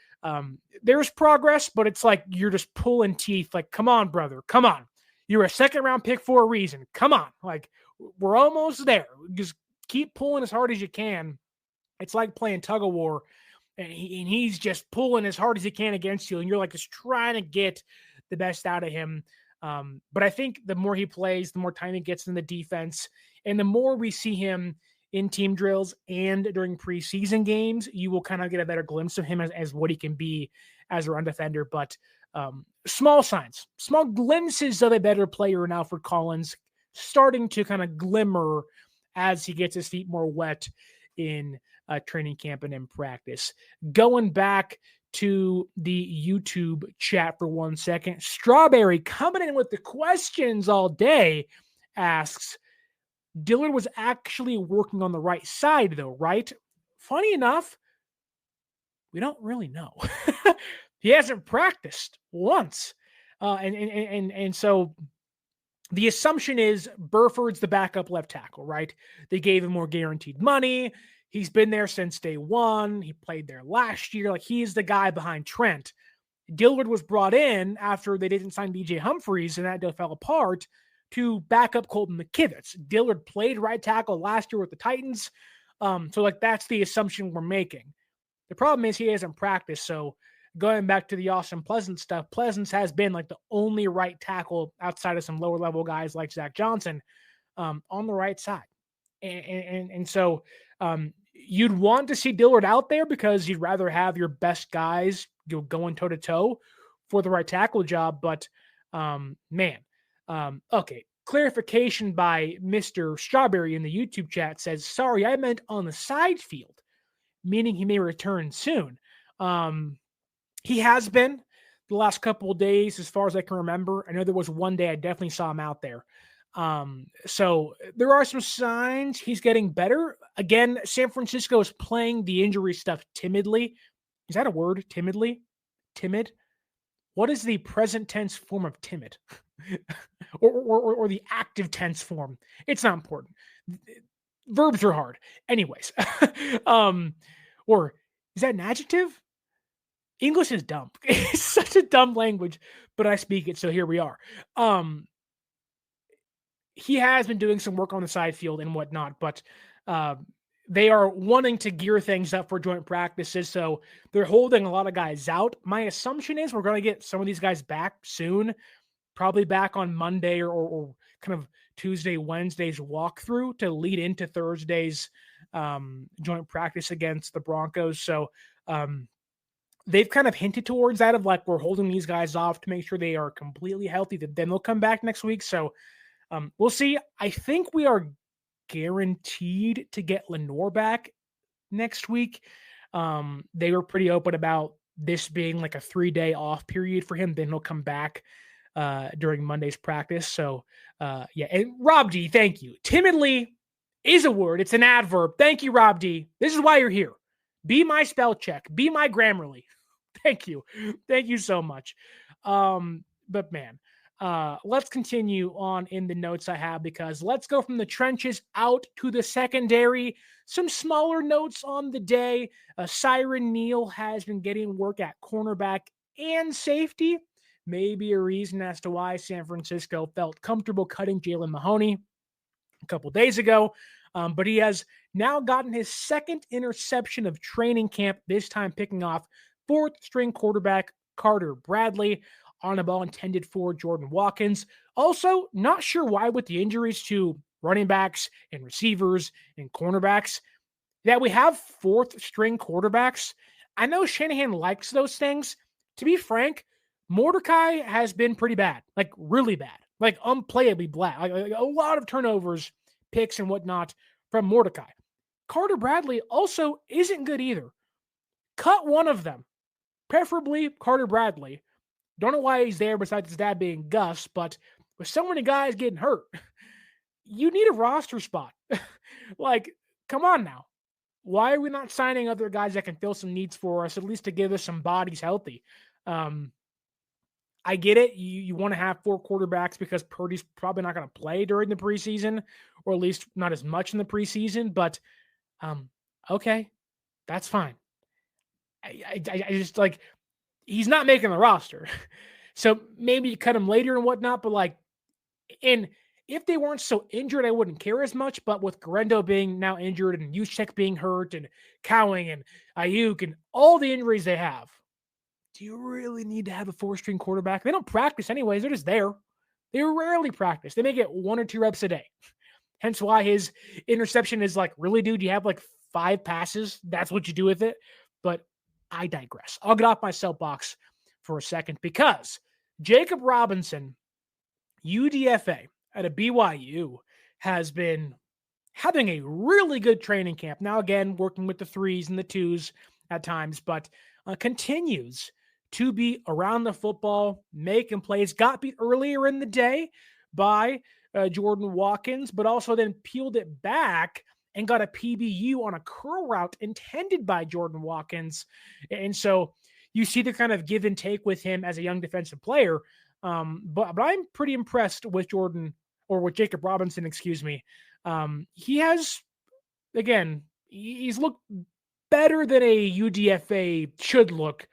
there's progress, but it's you're just pulling teeth. Come on, brother. Come on. You're a second-round pick for a reason. Come on. We're almost there. Just keep pulling as hard as you can. It's like playing tug-of-war, and he's just pulling as hard as he can against you, and you're just trying to get the best out of him. But I think the more he plays, the more time he gets in the defense, and the more we see him in team drills and during preseason games, you will kind of get a better glimpse of him as what he can be as a run defender. But small signs, small glimpses of a better player in Alfred Collins starting to kind of glimmer as he gets his feet more wet in training camp and in practice. Going back to the YouTube chat for 1 second, Strawberry coming in with the questions all day asks, Dillard was actually working on the right side though, right? Funny enough, we don't really know. He hasn't practiced once. And so the assumption is Burford's the backup left tackle, right? They gave him more guaranteed money. He's been there since day one. He played there last year. He's the guy behind Trent. Dillard was brought in after they didn't sign DJ Humphries and that deal fell apart to back up Colton McKivitz. Dillard played right tackle last year with the Titans. So that's the assumption we're making. The problem is he hasn't practiced. So going back to the Austin Pleasant stuff, Pleasance has been the only right tackle outside of some lower level guys like Zach Johnson on the right side. And so you'd want to see Dillard out there because you'd rather have your best guys going toe to toe for the right tackle job. But okay. Clarification by Mr. Strawberry in the YouTube chat says, sorry, I meant on the side field, meaning he may return soon. He has been the last couple of days, as far as I can remember. I know there was one day I definitely saw him out there. So there are some signs he's getting better. Again, San Francisco is playing the injury stuff timidly. Is that a word? Timidly? Timid? What is the present tense form of timid? or the active tense form? It's not important. Verbs are hard. Anyways. Or is that an adjective? English is dumb. It's such a dumb language, but I speak it, so here we are. He has been doing some work on the side field and whatnot, but they are wanting to gear things up for joint practices, so they're holding a lot of guys out. My assumption is we're going to get some of these guys back soon, probably back on Monday or kind of Tuesday, Wednesday's walkthrough to lead into Thursday's joint practice against the Broncos. So they've kind of hinted towards that of like, we're holding these guys off to make sure they are completely healthy, that then they'll come back next week. So we'll see. I think we are guaranteed to get Lenoir back next week. They were pretty open about this being like a 3-day off period for him. Then he'll come back during Monday's practice. So yeah. And Rob D, thank you. Timidly is a word. It's an adverb. Thank you, Rob D. This is why you're here. Be my spell check. Be my Grammarly. Thank you. Thank you so much. But man, let's continue on in the notes I have, because let's go from the trenches out to the secondary. Some smaller notes on the day. Siren Neal has been getting work at cornerback and safety. Maybe a reason as to why San Francisco felt comfortable cutting Jalen Mahoney a couple days ago. But he has now gotten his second interception of training camp, this time picking off fourth-string quarterback Carter Bradley on a ball intended for Jordan Watkins. Also, not sure why with the injuries to running backs and receivers and cornerbacks that we have fourth-string quarterbacks. I know Shanahan likes those things. To be frank, Mordecai has been pretty bad, like really bad, like unplayably bad, like a lot of turnovers, picks and whatnot from Mordecai. Carter Bradley also isn't good either. Cut one of them, preferably Carter Bradley. Don't know why he's there besides his dad being Gus, but with so many guys getting hurt, you need a roster spot. Like, come on now. Why are we not signing other guys that can fill some needs for us, at least to give us some bodies healthy? I get it. You want to have 4 quarterbacks because Purdy's probably not going to play during the preseason, or at least not as much in the preseason, but okay, that's fine. I just like, he's not making the roster. So maybe you cut him later and whatnot, but like, and if they weren't so injured, I wouldn't care as much. But with Guerendo being now injured and Juszczyk being hurt and Cowing and Ayuk and all the injuries they have, do you really need to have a 4-string quarterback? They don't practice anyways. They're just there. They rarely practice. They may get 1 or 2 reps a day. Hence why his interception is like, really, dude, you have like 5 passes. That's what you do with it. But I digress. I'll get off my soapbox for a second, because Jacob Robinson, UDFA at a BYU, has been having a really good training camp. Now, again, working with the 3s and the 2s at times, but continues to be around the football, making plays. Got beat earlier in the day by Jordan Watkins, but also then peeled it back and got a PBU on a curl route intended by Jordan Watkins. And so you see the kind of give and take with him as a young defensive player. But I'm pretty impressed with Jacob Robinson, excuse me. He has, again, he's looked better than a UDFA should look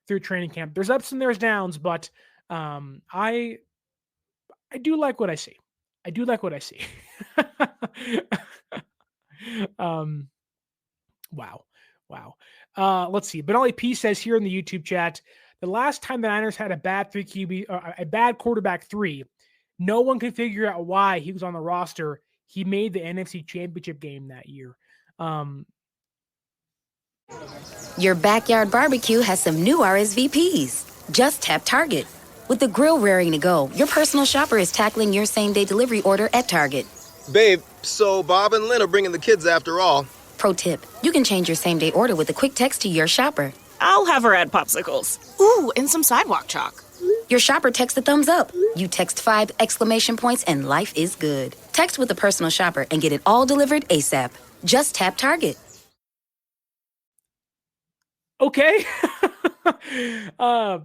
through training camp. There's ups and there's downs, but I do like what I see. I do like what I see. Wow. Let's see. Benali P says here in the YouTube chat, the last time the Niners had a bad quarterback 3, no one could figure out why he was on the roster. He made the NFC Championship game that year. Your backyard barbecue has some new RSVPs. Just tap Target. With the grill raring to go, your personal shopper is tackling your same-day delivery order at Target. Babe, so Bob and Lynn are bringing the kids after all. Pro tip, you can change your same-day order with a quick text to your shopper. I'll have her add popsicles. Ooh, and some sidewalk chalk. Your shopper texts a thumbs up. You text 5 exclamation points and life is good. Text with a personal shopper and get it all delivered ASAP. Just tap Target. Okay. I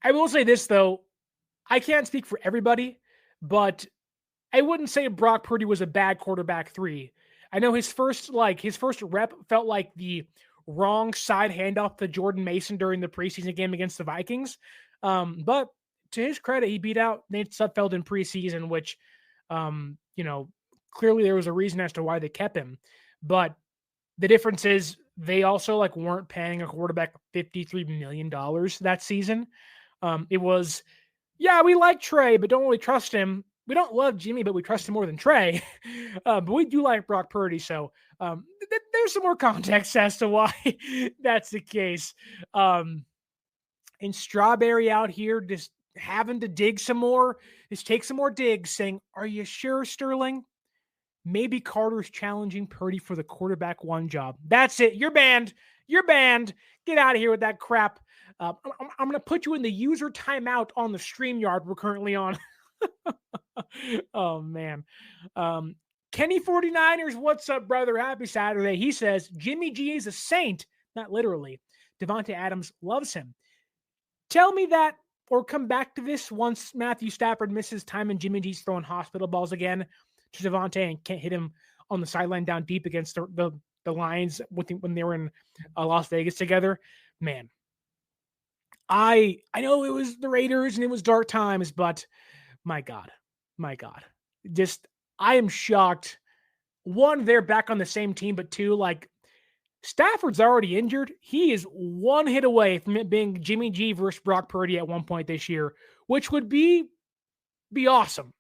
will say this, though. I can't speak for everybody, but I wouldn't say Brock Purdy was a bad quarterback 3. I know his first rep felt like the wrong side handoff to Jordan Mason during the preseason game against the Vikings. But to his credit, he beat out Nate Sudfeld in preseason, which, clearly there was a reason as to why they kept him. But the difference is they also weren't paying a quarterback $53 million that season. It was, yeah, we like Trey, but don't really trust him. we don't love Jimmy, but we trust him more than Trey. But we do like Brock Purdy. So there's some more context as to why that's the case. And Strawberry out here just having to dig some more, just take some more digs, saying, are you sure, Sterling? Maybe Carter's challenging Purdy for the quarterback one job. That's it. You're banned. You're banned. Get out of here with that crap. I'm going to put you in the user timeout on the StreamYard we're currently on. Oh, man. Kenny 49ers, what's up, brother? Happy Saturday. He says, Jimmy G is a saint. Not literally. Devontae Adams loves him. Tell me that, or come back to this once Matthew Stafford misses time and Jimmy G's throwing hospital balls again to Devontae and can't hit him on the sideline down deep against the Lions when they were in Las Vegas together. Man, I know it was the Raiders and it was dark times, but my God. Just, I am shocked. One, they're back on the same team, but two, like, Stafford's already injured. He is one hit away from it being Jimmy G versus Brock Purdy at one point this year, which would be awesome.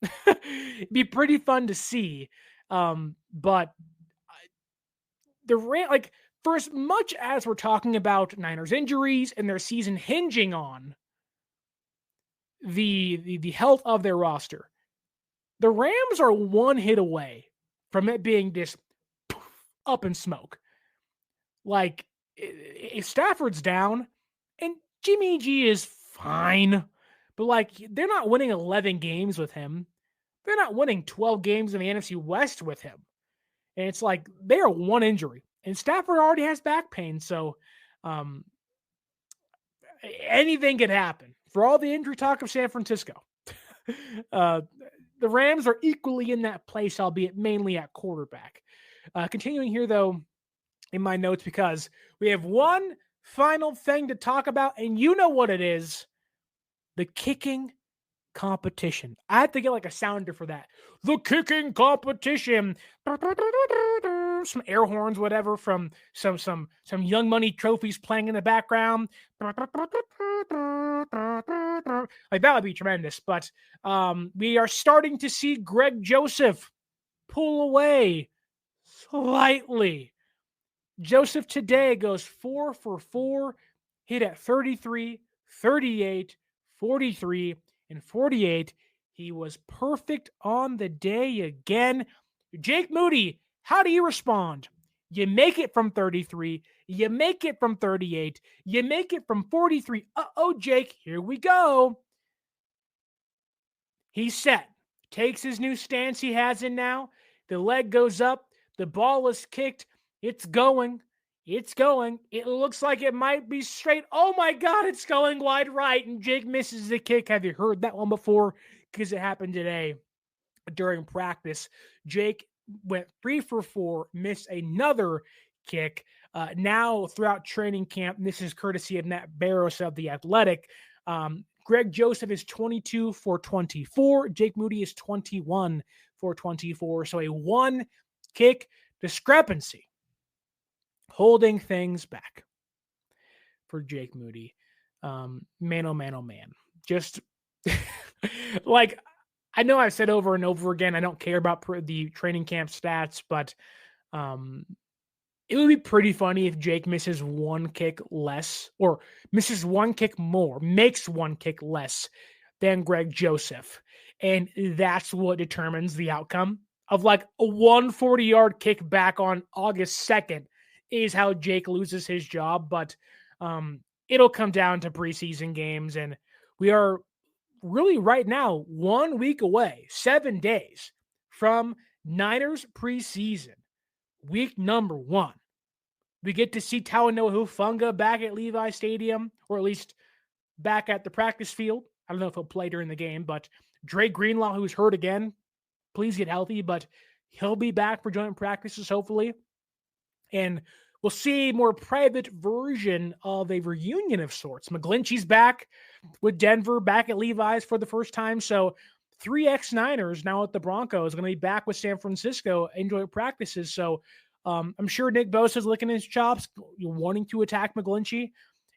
Be pretty fun to see. But for as much as we're talking about Niners injuries and their season hinging on the health of their roster, the Rams are one hit away from it being just up in smoke. Like, if Stafford's down and Jimmy G is fine, but like, they're not winning 11 games with him. They're not winning 12 games in the NFC West with him. And it's like, they are one injury and Stafford already has back pain. So, anything could happen for all the injury talk of San Francisco. The Rams are equally in that place, albeit mainly at quarterback. Continuing here though, in my notes, because we have one final thing to talk about, and you know what it is: the kicking competition. I had to get like a sounder for that. The kicking competition. Some air horns, whatever, from some Young Money trophies playing in the background. Like, that would be tremendous. But we are starting to see Greg Joseph pull away slightly. Joseph today goes 4 for 4, hit at 33, 38, 43, and 48. He was perfect on the day again. Jake Moody, how do you respond? You make it from 33, you make it from 38, you make it from 43. Uh-oh, Jake, here we go. He's set. Takes his new stance he has in now. The leg goes up. The ball is kicked. It's going. It's going. It looks like it might be straight. Oh my God, it's going wide right. And Jake misses the kick. Have you heard that one before? Because it happened today during practice. Jake went 3 for 4, missed another kick. Now throughout training camp, this is courtesy of Nat Barros of The Athletic. Greg Joseph is 22 for 24. Jake Moody is 21 for 24. So a 1 kick discrepancy, holding things back for Jake Moody. Man, oh man, oh man. Just like, I know I've said over and over again, I don't care about the training camp stats, but it would be pretty funny if Jake misses 1 kick less, or misses 1 kick more, makes 1 kick less than Greg Joseph. And that's what determines the outcome of like a 140-yard kick back on August 2nd is how Jake loses his job. But it'll come down to preseason games. And we are really right now 1 week away, 7 days from Niners preseason, week number 1. We get to see Talanoa Hufanga back at Levi Stadium, or at least back at the practice field. I don't know if he'll play during the game, but Dre Greenlaw, who's hurt again, please get healthy, but he'll be back for joint practices, hopefully. And we'll see a more private version of a reunion of sorts. McGlinchey's back with Denver, back at Levi's for the first time. So 3 ex-Niners now at the Broncos going to be back with San Francisco in joint practices. So I'm sure Nick Bosa's licking his chops, wanting to attack McGlinchey.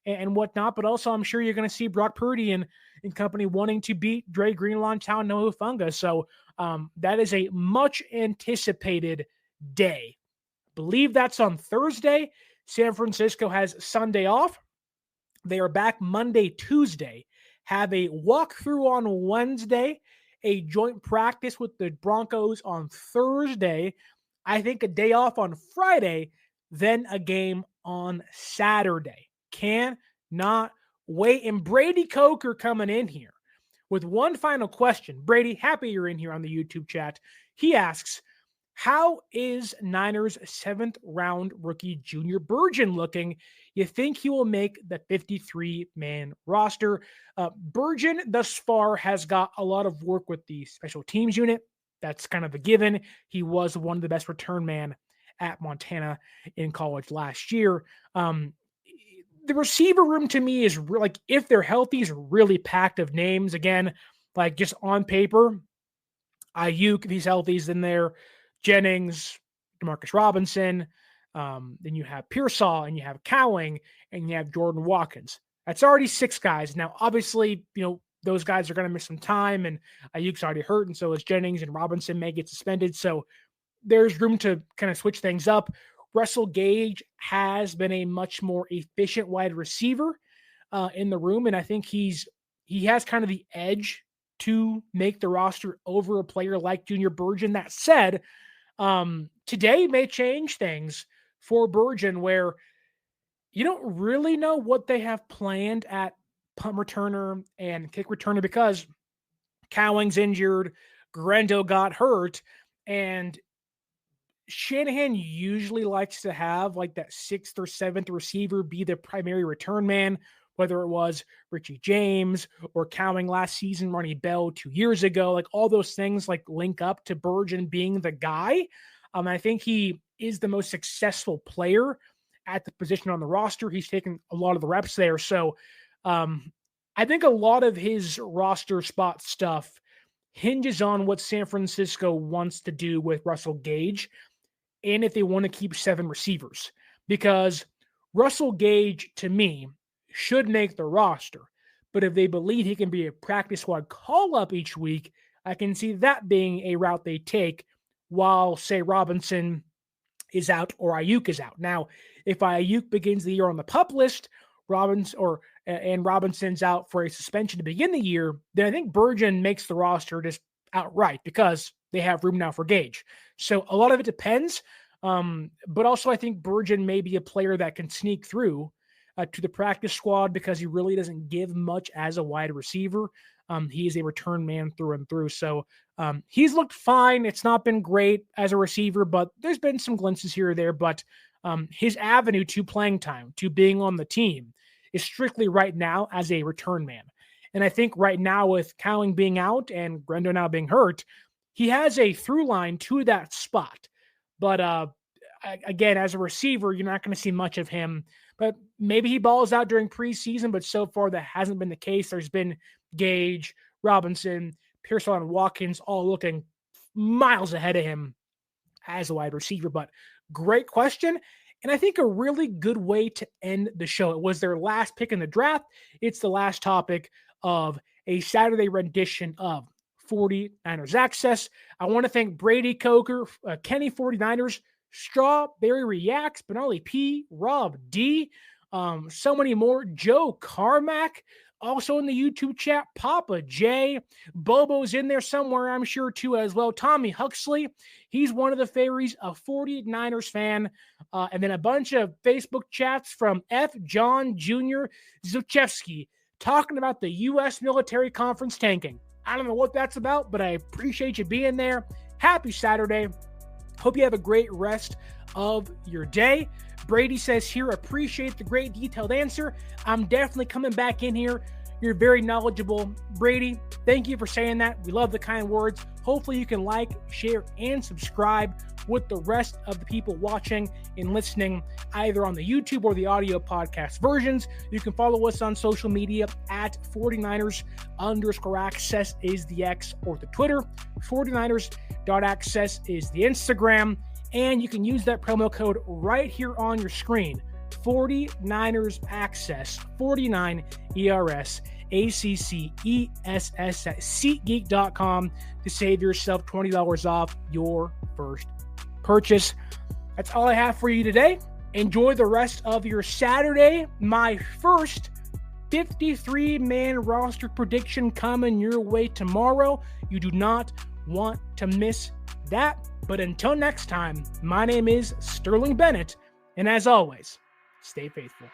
and whatnot. But also, I'm sure you're going to see Brock Purdy and company wanting to beat Dre Greenlaw, Noah Hufanga. So that is a much anticipated day. I believe that's on Thursday. San Francisco has Sunday off. They are back Monday, Tuesday, have a walkthrough on Wednesday, a joint practice with the Broncos on Thursday, I think a day off on Friday, then a game on Saturday. Cannot wait. And Brady Coker coming in here with one final question. Brady, happy you're in here on the YouTube chat. He asks, how is Niners 7th round rookie Junior Burgeon looking? You think he will make the 53-man roster? Burgeon thus far has got a lot of work with the special teams unit. That's kind of a given. He was one of the best return man at Montana in college last year. The receiver room to me is like, if they're healthy, is really packed of names. Again, like just on paper, Ayuk, if he's healthy, is in there. Jennings, Demarcus Robinson, then you have Pearsall, and you have Cowing, and you have Jordan Watkins. That's already 6 guys. Now, obviously, those guys are going to miss some time, and Ayuk's already hurt, and so is Jennings, and Robinson may get suspended. So there's room to kind of switch things up. Russell Gage has been a much more efficient wide receiver in the room, and I think he has kind of the edge to make the roster over a player like Junior Burgeon. That said, today may change things for Burgeon, where you don't really know what they have planned at punt returner and kick returner, because Cowing's injured, Guerendo got hurt, and Shanahan usually likes to have like that 6th or 7th receiver be the primary return man, whether it was Richie James or Cowing last season, Ronnie Bell 2 years ago. Like all those things like link up to Burgeon being the guy. I think he is the most successful player at the position on the roster. He's taken a lot of the reps there. So I think a lot of his roster spot stuff hinges on what San Francisco wants to do with Russell Gage, and if they want to keep 7 receivers, because Russell Gage, to me, should make the roster. But if they believe he can be a practice squad call-up each week, I can see that being a route they take while, say, Robinson is out or Ayuk is out. Now, if Ayuk begins the year on the PUP list, and Robinson's out for a suspension to begin the year, then I think Burgeon makes the roster just outright, because they have room now for Gage. So a lot of it depends. But also I think Burgeon may be a player that can sneak through to the practice squad, because he really doesn't give much as a wide receiver. He is a return man through and through. So he's looked fine. It's not been great as a receiver, but there's been some glimpses here or there. But his avenue to playing time, to being on the team, is strictly right now as a return man. And I think right now, with Cowing being out and Guerendo now being hurt, he has a through line to that spot. But again, as a receiver, you're not going to see much of him. But maybe he balls out during preseason, but so far that hasn't been the case. There's been Gage, Robinson, Pearsall, and Watkins all looking miles ahead of him as a wide receiver. But great question, and I think a really good way to end the show. It was their last pick in the draft. It's the last topic of a Saturday rendition of 49ers Access. I want to thank Brady Coker, Kenny 49ers, Strawberry Reacts, Benali P, Rob D, so many more, Joe Carmack, also in the YouTube chat, Papa J, Bobo's in there somewhere, I'm sure, too, as well. Tommy Huxley, he's one of the fairies, a 49ers fan, and then a bunch of Facebook chats from F. John Jr. Zuchewski talking about the U.S. military conference tanking. I don't know what that's about, but I appreciate you being there. Happy Saturday. Hope you have a great rest of your day. Brady says here, appreciate the great detailed answer. I'm definitely coming back in here. You're very knowledgeable. Brady, thank you for saying that. We love the kind words. Hopefully you can like, share, and subscribe with the rest of the people watching and listening, either on the YouTube or the audio podcast versions. You can follow us on social media at 49ers_access is the X or the Twitter. 49ers.access is the Instagram. And you can use that promo code right here on your screen. 49ers Access, 49 ERS ACCESS at SeatGeek.com to save yourself $20 off your first purchase. That's all I have for you today. Enjoy the rest of your Saturday. My first 53-man roster prediction coming your way tomorrow. You do not want to miss that. But until next time, my name is Sterling Bennett, and as always, stay faithful.